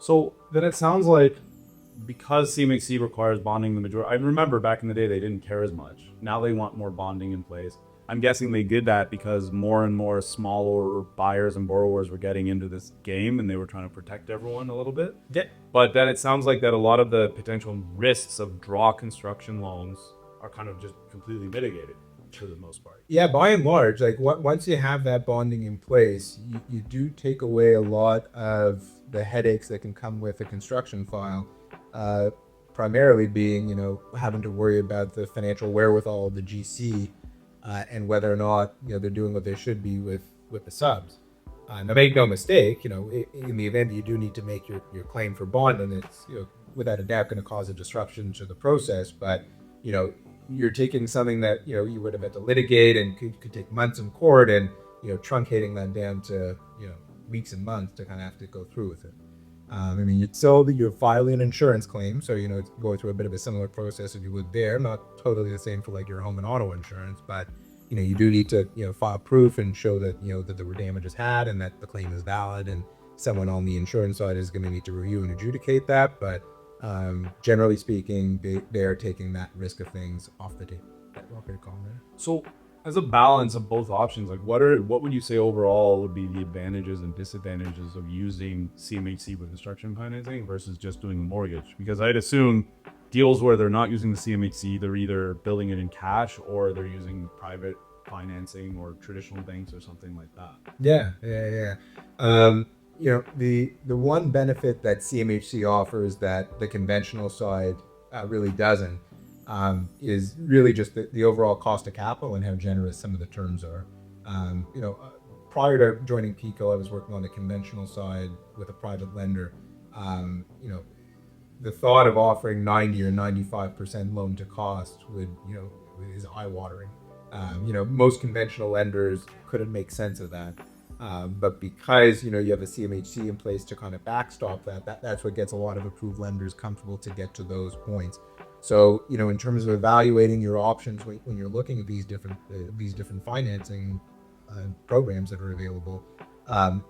So then it sounds like, because CMHC requires bonding the majority, I remember back in the day they didn't care as much. Now they want more bonding in place. I'm guessing they did that because more and more smaller buyers and borrowers were getting into this game and they were trying to protect everyone a little bit. Yeah. But then it sounds like that a lot of the potential risks of draw construction loans are kind of just completely mitigated for the most part. Yeah, by and large, like once you have that bonding in place, you do take away a lot of the headaches that can come with a construction file. primarily being, having to worry about the financial wherewithal of the GC, and whether or not, they're doing what they should be with the subs. Now, make no mistake, in the event that you do need to make your claim for bond, then it's, without a doubt going to cause a disruption to the process. But, you're taking something that, you would have had to litigate and could take months in court, and, truncating that down to, weeks and months to kind of have to go through with it. It's still that you're filing an insurance claim, so it's going through a bit of a similar process as you would there. Not totally the same for like your home and auto insurance, but you do need to file proof and show that that there were damages had and that the claim is valid, and someone on the insurance side is going to need to review and adjudicate that. But generally speaking, they are taking that risk of things off the table. So, as a balance of both options, like what would you say overall would be the advantages and disadvantages of using CMHC with construction financing versus just doing a mortgage? Because I'd assume deals where they're not using the CMHC, they're either building it in cash or they're using private financing or traditional banks or something like that. Yeah. The one benefit that CMHC offers that the conventional side really doesn't, is really just the overall cost of capital and how generous some of the terms are. Prior to joining Pico, I was working on the conventional side with a private lender. The thought of offering 90 or 95% loan to cost is eye-watering. Most conventional lenders couldn't make sense of that. But because, you have a CMHC in place to kind of backstop that's what gets a lot of approved lenders comfortable to get to those points. So, in terms of evaluating your options when you're looking at these different financing programs that are available,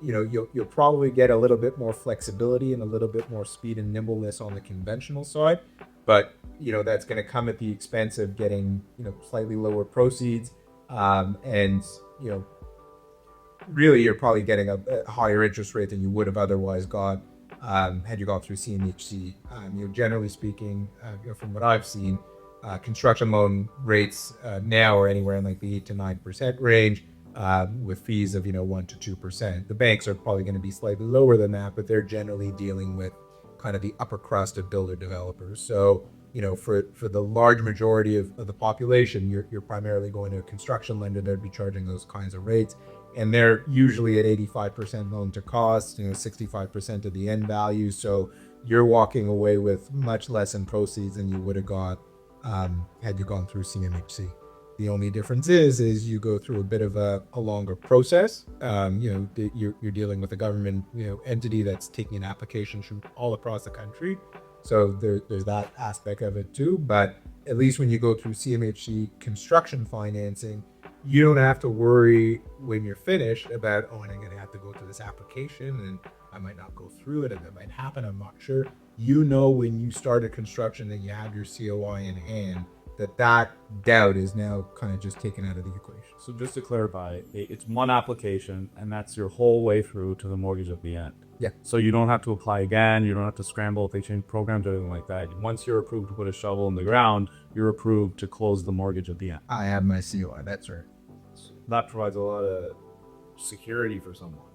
you'll probably get a little bit more flexibility and a little bit more speed and nimbleness on the conventional side. But, that's going to come at the expense of getting, slightly lower proceeds. And, really, you're probably getting a higher interest rate than you would have otherwise got had you gone through CMHC. Generally speaking, from what I've seen, construction loan rates now are anywhere in like the 8 to 9% range, with fees of 1 to 2%. The banks are probably going to be slightly lower than that, but they're generally dealing with kind of the upper crust of builder developers. So for the large majority of the population, you're primarily going to a construction lender that would be charging those kinds of rates. And they're usually at 85% loan to cost, 65% of the end value. So you're walking away with much less in proceeds than you would have got had you gone through CMHC. The only difference is you go through a bit of a longer process. You're dealing with a government entity that's taking an application from all across the country. So there's that aspect of it too. But at least when you go through CMHC construction financing, you don't have to worry when you're finished about, and I'm going to have to go through this application and I might not go through it, and that might happen, I'm not sure. When you started construction and you have your COI in hand, that doubt is now kind of just taken out of the equation. So just to clarify, it's one application and that's your whole way through to the mortgage at the end. Yeah. So you don't have to apply again. You don't have to scramble if they change programs or anything like that. Once you're approved to put a shovel in the ground, you're approved to close the mortgage at the end. I have my COI, that's right. That provides a lot of security for someone.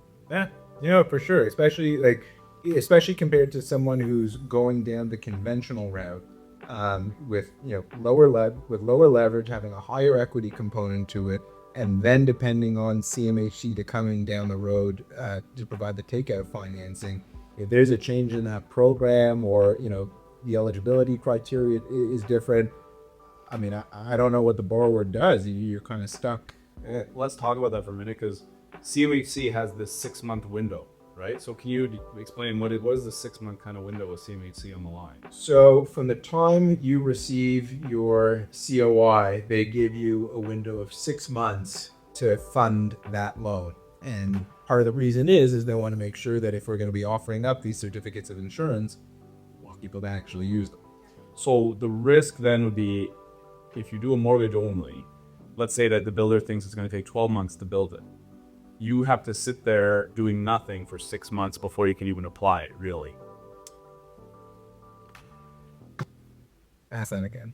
Yeah, for sure. Especially compared to someone who's going down the conventional route, with lower leverage, having a higher equity component to it, and then depending on CMHC to coming down the road to provide the takeout financing. If there's a change in that program, or the eligibility criteria is different, I don't know what the borrower does. You're kind of stuck. Let's talk about that for a minute, because CMHC has this 6-month window, right? So can you explain what is the 6-month kind of window with CMHC MLI? So from the time you receive your COI, they give you a window of 6 months to fund that loan. And part of the reason is they want to make sure that if we're going to be offering up these certificates of insurance, we want people to actually use them. So the risk then would be, if you do a mortgage only, let's say that the builder thinks it's going to take 12 months to build it. You have to sit there doing nothing for 6 months before you can even apply it, really. Ask that again.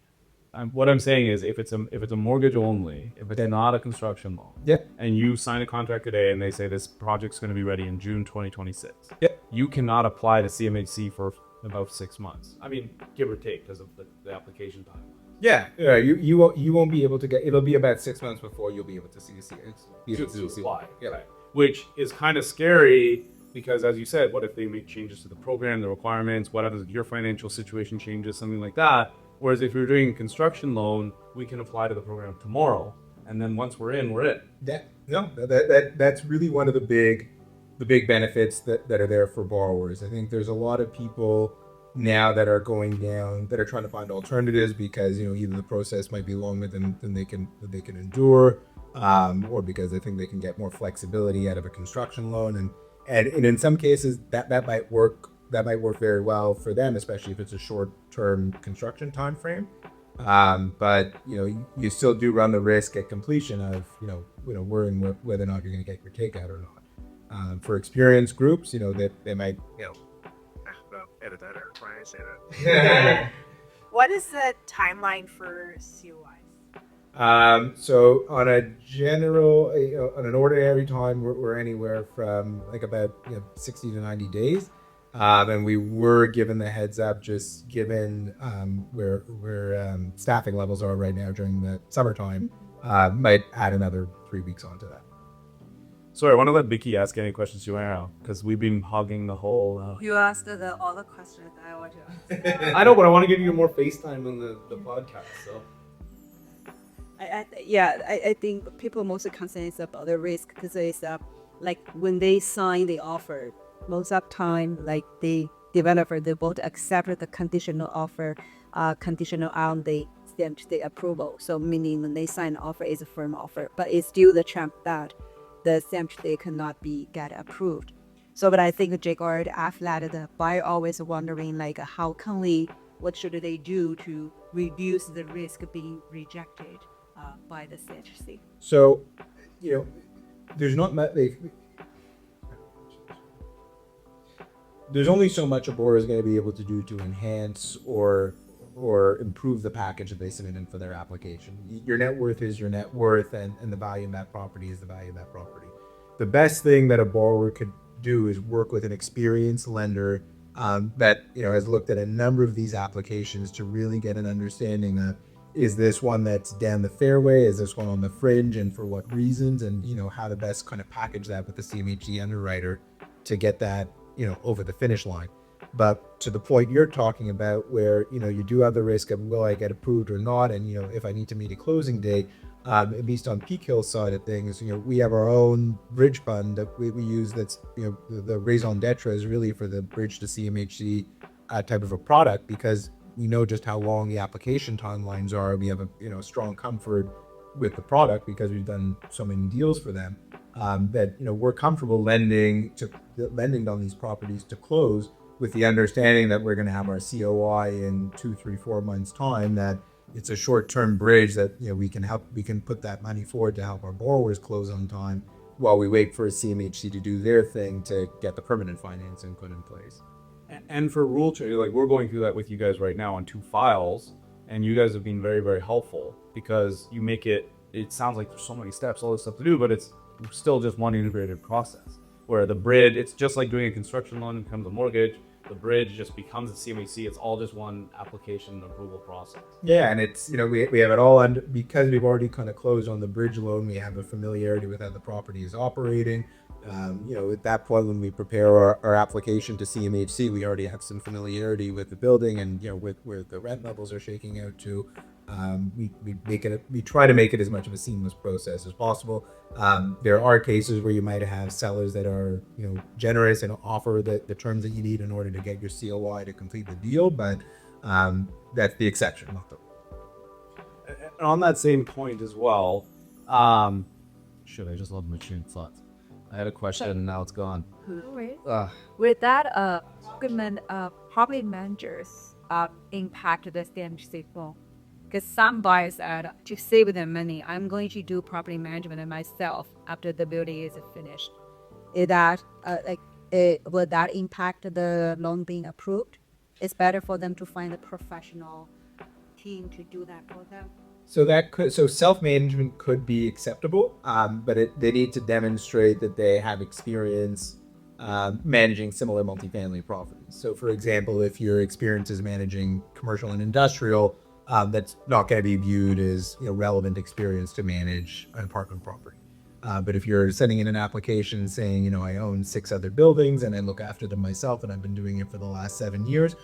What I'm saying is, if it's a mortgage only, if it's not a construction loan, yeah, and you sign a contract today and they say this project's going to be ready in June 2026, yeah, you cannot apply to CMHC for about 6 months. I mean, give or take because of the application time. Yeah, you won't be able to get. It'll be about 6 months before you'll be able to see the Apply. Yeah. Right. Which is kind of scary because, as you said, what if they make changes to the program, the requirements? What if your financial situation changes, something like that? Whereas if you're doing a construction loan, we can apply to the program tomorrow, and then once we're in, we're in. That's really one of the big benefits that are there for borrowers. I think there's a lot of people now that are going down that are trying to find alternatives because either the process might be longer than they can endure, or because they think they can get more flexibility out of a construction loan, and in some cases that might work very well for them, especially if it's a short-term construction time frame. But you still do run the risk at completion of worrying whether or not you're going to get your takeout or not. For experienced groups, that they might edit that or try and say that. What is the timeline for COIs? So on on an ordinary time, we're anywhere from like about 60 to 90 days. And we were given the heads up, just given where staffing levels are right now during the summertime, might add another 3 weeks onto that. Sorry, I want to let Vicky ask any questions you want to because we've been hogging the whole. You asked all the questions I want to ask. I know, but I want to give you more FaceTime on the podcast. So. I think people mostly concerned is about the risk because it's like when they sign the offer, most of the time, like the developer, they both accept the conditional offer, conditional on the CMHC approval. So meaning when they sign the offer, it's a firm offer, but it's still the trap that the CMHC cannot get approved. So, but I think Jake already asked that the buyer always wondering like what should they do to reduce the risk of being rejected by the CMHC? So, there's not much. There's only so much a borrower is going to be able to do to enhance or improve the package that they submit in for their application. Your net worth is your net worth, and the value of that property is the value of that property. The best thing that a borrower could do is work with an experienced lender that has looked at a number of these applications to really get an understanding of, is this one that's down the fairway, is this one on the fringe, and for what reasons, and how to best kind of package that with the CMHC underwriter to get that over the finish line. But to the point you're talking about, where you do have the risk of, will I get approved or not, and if I need to meet a closing date, at least on Peak Hill side of things, we have our own bridge fund that we use. That's the raison d'etre is really for the bridge to CMHC type of a product, because we know just how long the application timelines are. We have a strong comfort with the product because we've done so many deals for them, that we're comfortable lending on these properties to close, with the understanding that we're going to have our COI in 2, 3, 4 months time, that it's a short-term bridge that we can put that money forward to help our borrowers close on time while we wait for a CMHC to do their thing to get the permanent financing put in place. And for rule change, like we're going through that with you guys right now on 2 files, and you guys have been very, very helpful because you make it sounds like there's so many steps, all this stuff to do, but it's still just one integrated process. Where the bridge, it's just like doing a construction loan becomes a mortgage. The bridge just becomes a CMHC. It's all just one application approval process. Yeah, and it's we have it all under, because we've already kind of closed on the bridge loan. We have a familiarity with how the property is operating. At that point, when we prepare our application to CMHC, we already have some familiarity with the building and with where the rent levels are shaking out to. We try to make it as much of a seamless process as possible. There are cases where you might have sellers that are generous and offer the terms that you need in order to get your COI to complete the deal, but that's the exception, not the rule. And on that same point as well, I just love my train of thought. I had a question and now it's gone. With that, property managers impact the CMHC flow. Because some buyers said, to save them money, I'm going to do property management myself after the building is finished. Is that will that impact the loan being approved? It's better for them to find a professional team to do that for them. So self-management could be acceptable, but they need to demonstrate that they have experience managing similar multifamily properties. So, for example, if your experience is managing commercial and industrial, that's not going to be viewed as relevant experience to manage an apartment property. But if you're sending in an application saying, I own 6 other buildings and I look after them myself and I've been doing it for the last 7 years,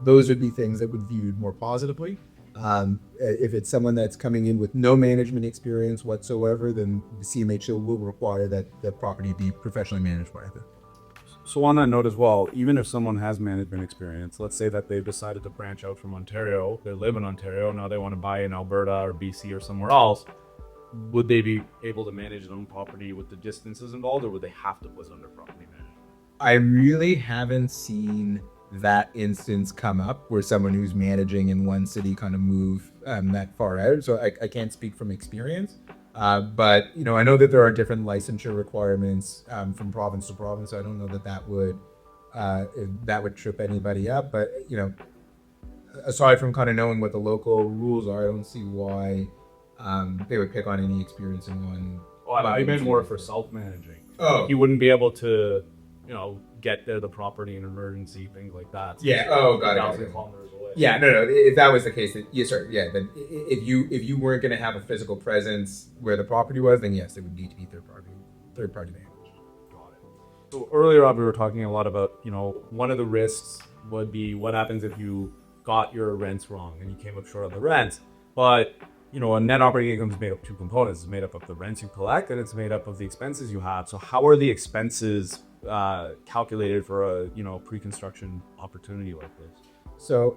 those would be things that would be viewed more positively. If it's someone that's coming in with no management experience whatsoever, then the CMHC will require that the property be professionally managed by them. So on that note as well, even if someone has management experience, let's say that they've decided to branch out from Ontario, they live in Ontario, now they want to buy in Alberta or BC or somewhere else, would they be able to manage their own property with the distances involved, or would they have to put under property management? I really haven't seen that instance come up where someone who's managing in one city kind of move that far out. So I can't speak from experience. But I know that there are different licensure requirements from province to province. So I don't know that would trip anybody up. But aside from kind of knowing what the local rules are, I don't see why they would pick on any experience in one. Oh, I meant more for self-managing. Oh, You wouldn't be able to, get there the property in emergency, things like that. Yeah. Oh, got it. 1,000 kilometers away. Yeah, no. If that was the case, then yes, sir. Yeah, then if you weren't going to have a physical presence where the property was, then yes, it would need to be third party managed. Got it. So earlier on, we were talking a lot about, one of the risks would be what happens if you got your rents wrong and you came up short on the rents. But, a net operating income is made up of 2 components. It's made up of the rents you collect and it's made up of the expenses you have. So how are the expenses calculated for a, pre-construction opportunity like this? So,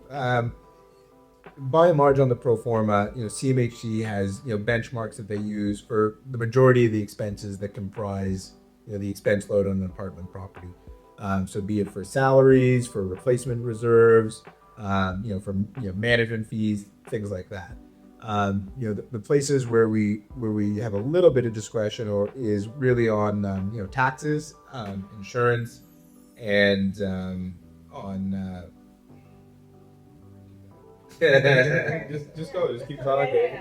by and large on the pro forma, CMHC has benchmarks that they use for the majority of the expenses that comprise the expense load on an apartment property. So be it for salaries, for replacement reserves, for management fees, things like that. The places where we have a little bit of discretion or is really on taxes, insurance, and on just keep talking.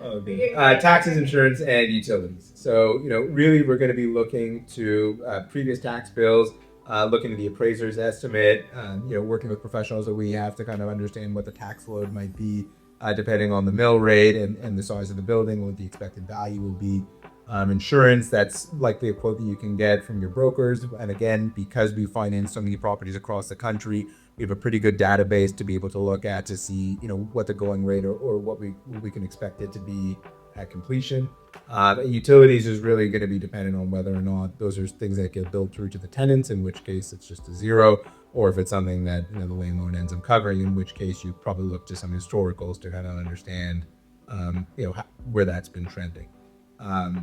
Okay. Taxes, insurance, and utilities. So really we're going to be looking to previous tax bills, looking at the appraiser's estimate, working with professionals that we have to kind of understand what the tax load might be. Depending on the mill rate and the size of the building, what the expected value will be. Insurance, that's likely a quote that you can get from your brokers. And again, because we finance so many properties across the country, we have a pretty good database to be able to look at to see, what the going rate or what we can expect it to be at completion. Utilities is really going to be dependent on whether or not those are things that get billed through to the tenants, in which case it's just a zero, or if it's something that the landlord ends up covering, in which case you probably look to some historicals to kind of understand where that's been trending.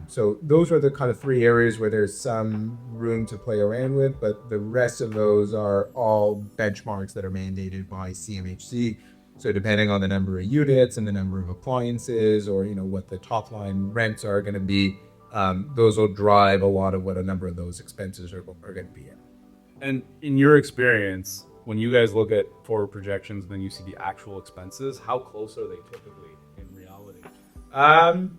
So those are the kind of 3 areas where there's some room to play around with, but the rest of those are all benchmarks that are mandated by CMHC. So depending on the number of units and the number of appliances, or what the top line rents are going to be, those will drive a lot of what a number of those expenses are going to be at. And in your experience, when you guys look at forward projections, then you see the actual expenses, how close are they typically in reality?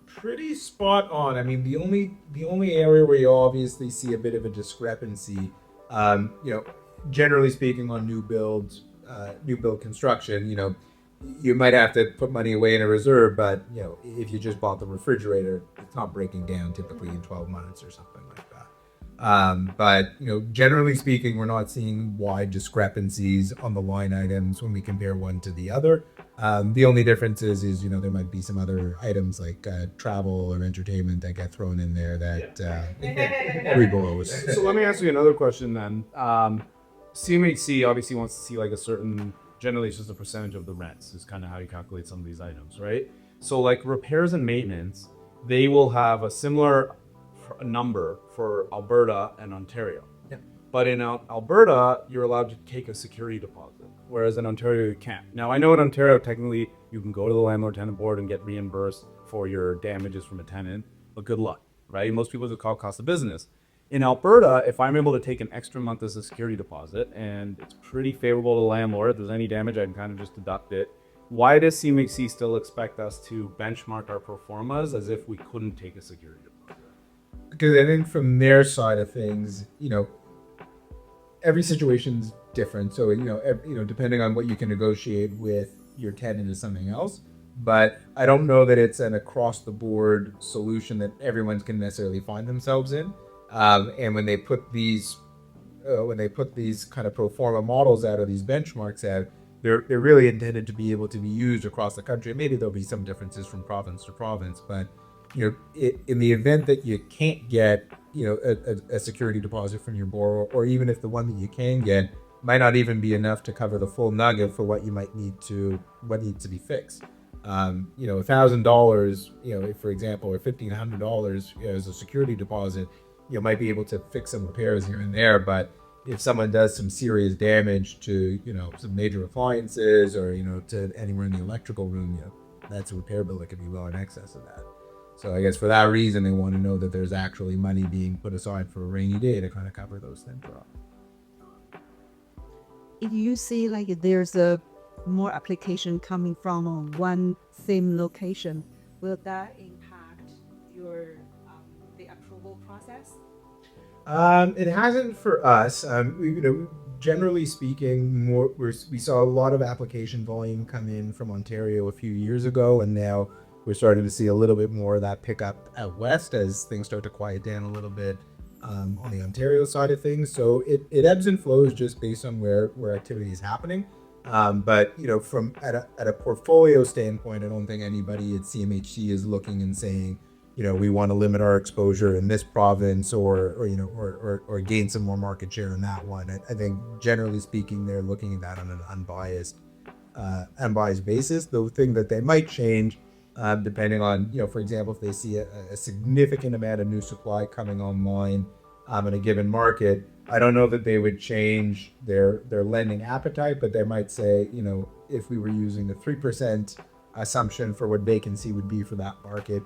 Pretty spot on. I mean, the only area where you obviously see a bit of a discrepancy, generally speaking, on new build construction, you might have to put money away in a reserve, but if you just bought the refrigerator, it's not breaking down typically in 12 months or something like that. But generally speaking, we're not seeing wide discrepancies on the line items when we compare one to the other. The only difference is there might be some other items like travel or entertainment that get thrown in there that we go over. So let me ask you another question then. CMHC obviously wants to see like a certain, generally it's just a percentage of the rents is kind of how you calculate some of these items, right? So like repairs and maintenance, they will have a similar number for Alberta and Ontario. Yeah. But in Alberta, you're allowed to take a security deposit, whereas in Ontario you can't. Now I know in Ontario technically you can go to the landlord-tenant board and get reimbursed for your damages from a tenant, but good luck, right? Most people just call cost of business. In Alberta, if I'm able to take an extra month as a security deposit and it's pretty favorable to the landlord, if there's any damage, I can kind of just deduct it. Why does CMHC still expect us to benchmark our pro formas as if we couldn't take a security deposit? because I think from their side of things, every situation's different. So depending on what you can negotiate with your tenant is something else. But I don't know that it's an across the board solution that everyone's can necessarily find themselves in. And when they put these kind of pro forma models out or these benchmarks out, they're really intended to be able to be used across the country. Maybe there'll be some differences from province to province, but in the event that you can't get a security deposit from your borrower, or even if the one that you can get might not even be enough to cover the full nugget for what needs to be fixed. $1,000, for example, or $1,500 as a security deposit, might be able to fix some repairs here and there. But if someone does some serious damage to, some major appliances or, to anywhere in the electrical room, that's a repair bill that could be well in excess of that. So I guess for that reason, they want to know that there's actually money being put aside for a rainy day to kind of cover those things up. If you see like there's a more application coming from one same location, will that impact your the approval process? It hasn't for us. Generally speaking, we saw a lot of application volume come in from Ontario a few years ago, and now we're starting to see a little bit more of that pick up out west as things start to quiet down a little bit on the Ontario side of things. So it ebbs and flows just based on where activity is happening. But from at a portfolio standpoint, I don't think anybody at CMHC is looking and saying, we want to limit our exposure in this province or gain some more market share in that one. I think generally speaking, they're looking at that on an unbiased basis. The thing that they might change, depending on, for example, if they see a significant amount of new supply coming online in a given market, I don't know that they would change their lending appetite, but they might say, if we were using the 3% assumption for what vacancy would be for that market,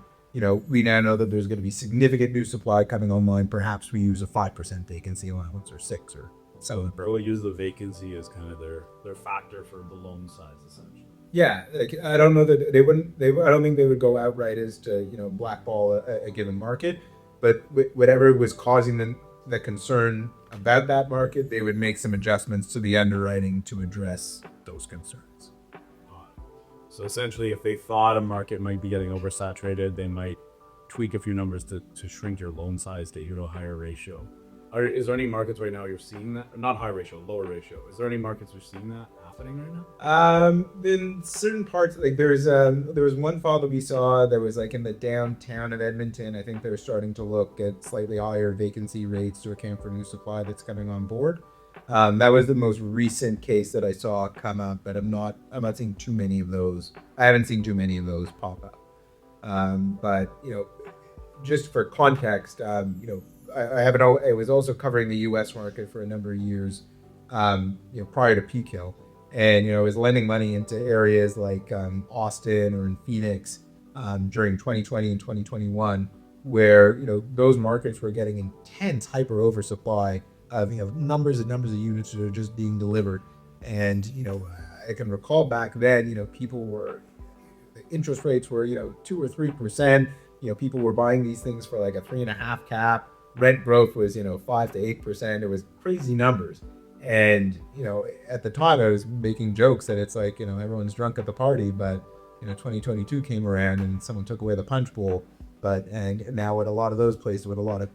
we now know that there's going to be significant new supply coming online. Perhaps we use a 5% vacancy allowance or 6 or 7. We'll use the vacancy as kind of their factor for the loan size, essentially. Yeah, I don't know that they wouldn't. I don't think they would go outright as to blackball a given market, but whatever was causing the concern about that market, they would make some adjustments to the underwriting to address those concerns. So essentially, if they thought a market might be getting oversaturated, they might tweak a few numbers to shrink your loan size to hit a higher ratio. Is there any markets right now you're seeing that? Not high ratio, lower ratio. Is there any markets you're seeing that happening right now? In certain parts, like there was one file that we saw that was like in the downtown of Edmonton. I think they're starting to look at slightly higher vacancy rates to account for new supply that's coming on board. That was the most recent case that I saw come up, but I'm not seeing too many of those. I haven't seen too many of those pop up. But just for context, I was also covering the U.S. market for a number of years, prior to Peak Hill, and I was lending money into areas like Austin or in Phoenix during 2020 and 2021, where those markets were getting intense hyper oversupply of numbers and numbers of units that are just being delivered. And I can recall back then, the interest rates were 2 or 3%. People were buying these things for like a 3.5 cap. Rent growth was 5 to 8%. It was crazy numbers. And at the time I was making jokes that it's like everyone's drunk at the party, but 2022 came around and someone took away the punch bowl. And now at a lot of those places, with a lot of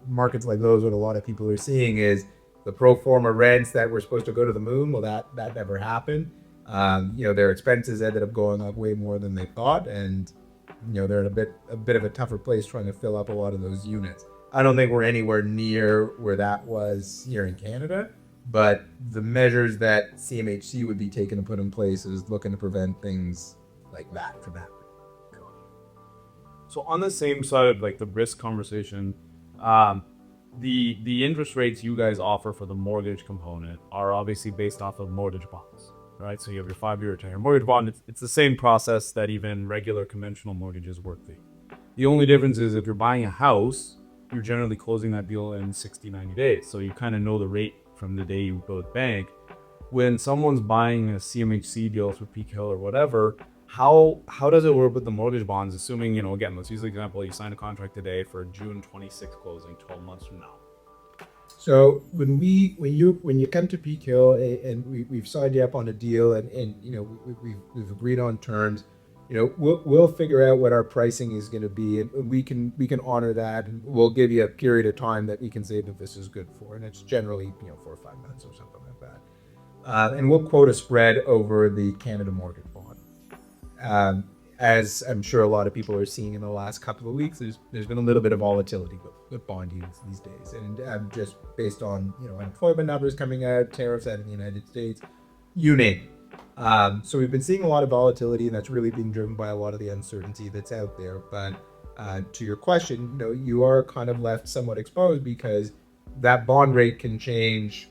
markets like those, what a lot of people are seeing is the pro forma rents that were supposed to go to the moon. Well, that never happened. Their expenses ended up going up way more than they thought, and they're in a bit of a tougher place trying to fill up a lot of those units. I don't think we're anywhere near where that was here in Canada, but the measures that CMHC would be taking to put in place is looking to prevent things like that from happening. So on the same side of like the risk conversation, the interest rates you guys offer for the mortgage component are obviously based off of mortgage bonds, right? So you have your 5-year or 10-year mortgage bond. It's the same process that even regular conventional mortgages work through. The only difference is if you're buying a house, you're generally closing that deal in 60, 90 days. So you kind of know the rate from the day you go to the bank. When someone's buying a CMHC deal through Peak Hill or whatever, how does it work with the mortgage bonds? Assuming, again, let's use the example, you sign a contract today for June 26th closing, 12 months from now. So when you come to Peak Hill and we've signed you up on a deal and we've agreed on terms, we'll figure out what our pricing is going to be, and we can honor that, and we'll give you a period of time that we can say that this is good for, and it's generally 4 or 5 months or something like that, and we'll quote a spread over the Canada mortgage bond. As I'm sure a lot of people are seeing in the last couple of weeks, there's been a little bit of volatility with bond yields these days, and just based on unemployment numbers coming out, tariffs out in the United States, you name it. So we've been seeing a lot of volatility, and that's really being driven by a lot of the uncertainty that's out there. But to your question, you are kind of left somewhat exposed because that bond rate can change,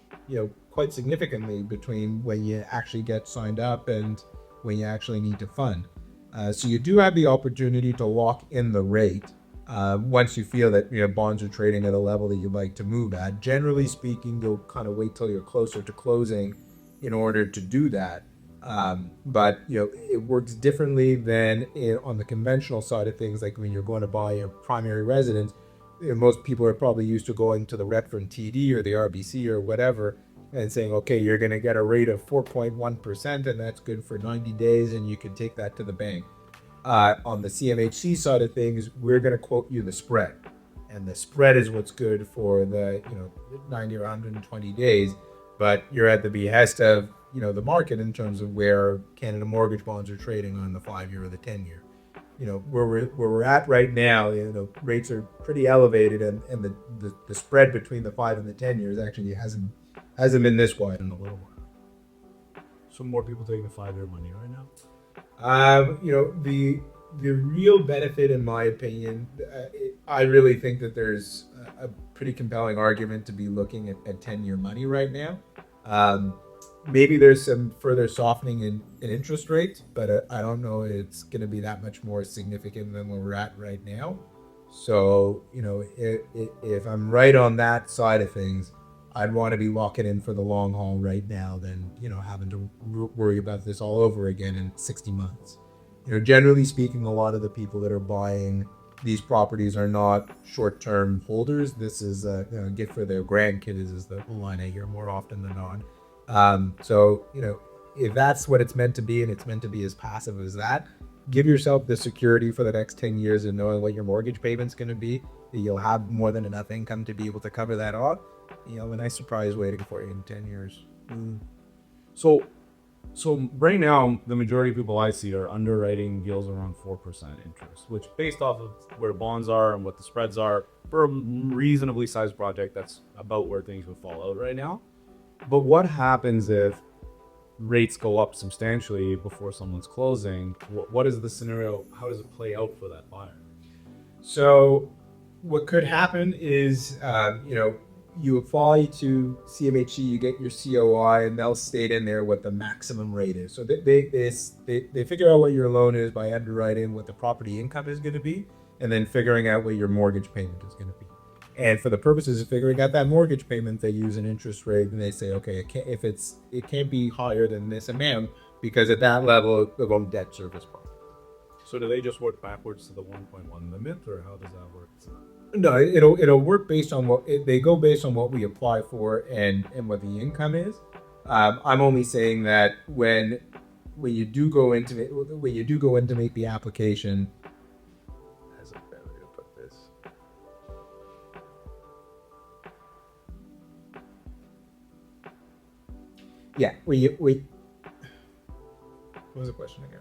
quite significantly between when you actually get signed up and when you actually need to fund. So you do have the opportunity to lock in the rate once you feel that bonds are trading at a level that you'd like to move at. Generally speaking, you'll kind of wait till you're closer to closing in order to do that. But it works differently than on the conventional side of things. Like when you're going to buy a primary residence, most people are probably used to going to the Retford TD or the RBC or whatever and saying, okay, you're going to get a rate of 4.1%, and that's good for 90 days, and you can take that to the bank. On the CMHC side of things, we're going to quote you the spread, and the spread is what's good for the 90 or 120 days, but you're at the behest of the market in terms of where Canada mortgage bonds are trading on the 5-year or the 10-year. Where we're at right now, rates are pretty elevated, and the spread between the 5 and the 10 years actually hasn't been this wide in a little while. So more people taking the 5-year money right now. The real benefit, in my opinion, I really think that there's a pretty compelling argument to be looking at 10-year money right now. Maybe there's some further softening in interest rates, but I don't know it's going to be that much more significant than where we're at right now. So, if I'm right on that side of things, I'd want to be locking in for the long haul right now than, having to worry about this all over again in 60 months. Generally speaking, a lot of the people that are buying these properties are not short-term holders. This is a gift for their grandkids is the line I hear more often than not. So, if that's what it's meant to be, and it's meant to be as passive as that, give yourself the security for the next 10 years and knowing what your mortgage payment's going to be. You'll have more than enough income to be able to cover that off. A nice surprise waiting for you in 10 years. So right now, the majority of people I see are underwriting deals around 4% interest, which based off of where bonds are and what the spreads are for a reasonably sized project, that's about where things would fall out right now. But what happens if rates go up substantially before someone's closing? What is the scenario? How does it play out for that buyer? So what could happen is, you apply to CMHC, you get your COI, and they'll state in there what the maximum rate is. So they figure out what your loan is by underwriting what the property income is going to be, and then figuring out what your mortgage payment is going to be. And for the purposes of figuring out that mortgage payment, they use an interest rate, and they say, okay, it can't be higher than this amount, because at that level, it won't debt service property. So do they just work backwards to the 1.1 limit, or how does that work? No, it'll work based on they go based on what we apply for and what the income is. I'm only saying that when you do go in to make the application. As a better way to put this. Yeah, what was the question again?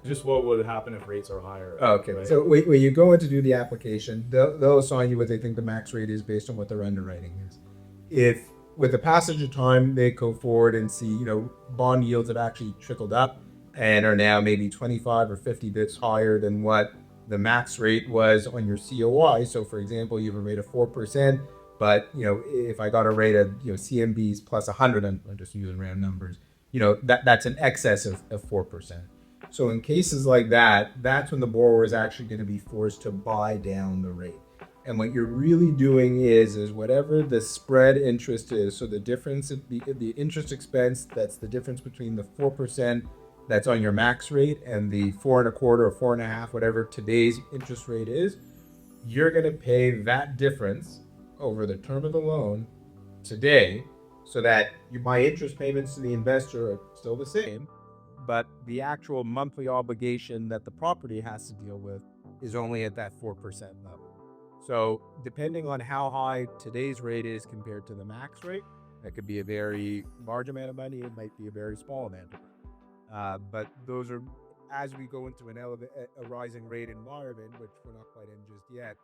Just what would happen if rates are higher? Oh, okay. Right? So when you go in to do the application, they'll assign you what they think the max rate is based on what their underwriting is. If with the passage of time they go forward and see, bond yields have actually trickled up and are now maybe 25 or 50 bits higher than what the max rate was on your COI. So for example, you have a rate of 4%, but if I got a rate of CMBs plus 100, I'm just using round numbers, that's an excess of 4%. So in cases like that, that's when the borrower is actually going to be forced to buy down the rate. And what you're really doing is whatever the spread interest is, so the difference, the interest expense, that's the difference between the 4% that's on your max rate and the 4.25 or 4.5, whatever today's interest rate is, you're going to pay that difference over the term of the loan today, so that my interest payments to the investor are still the same, but the actual monthly obligation that the property has to deal with is only at that 4% level. So depending on how high today's rate is compared to the max rate, that could be a very large amount of money. It might be a very small amount of money. But those are, as we go into a rising rate environment, which we're not quite in just yet,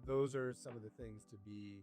those are some of the things to be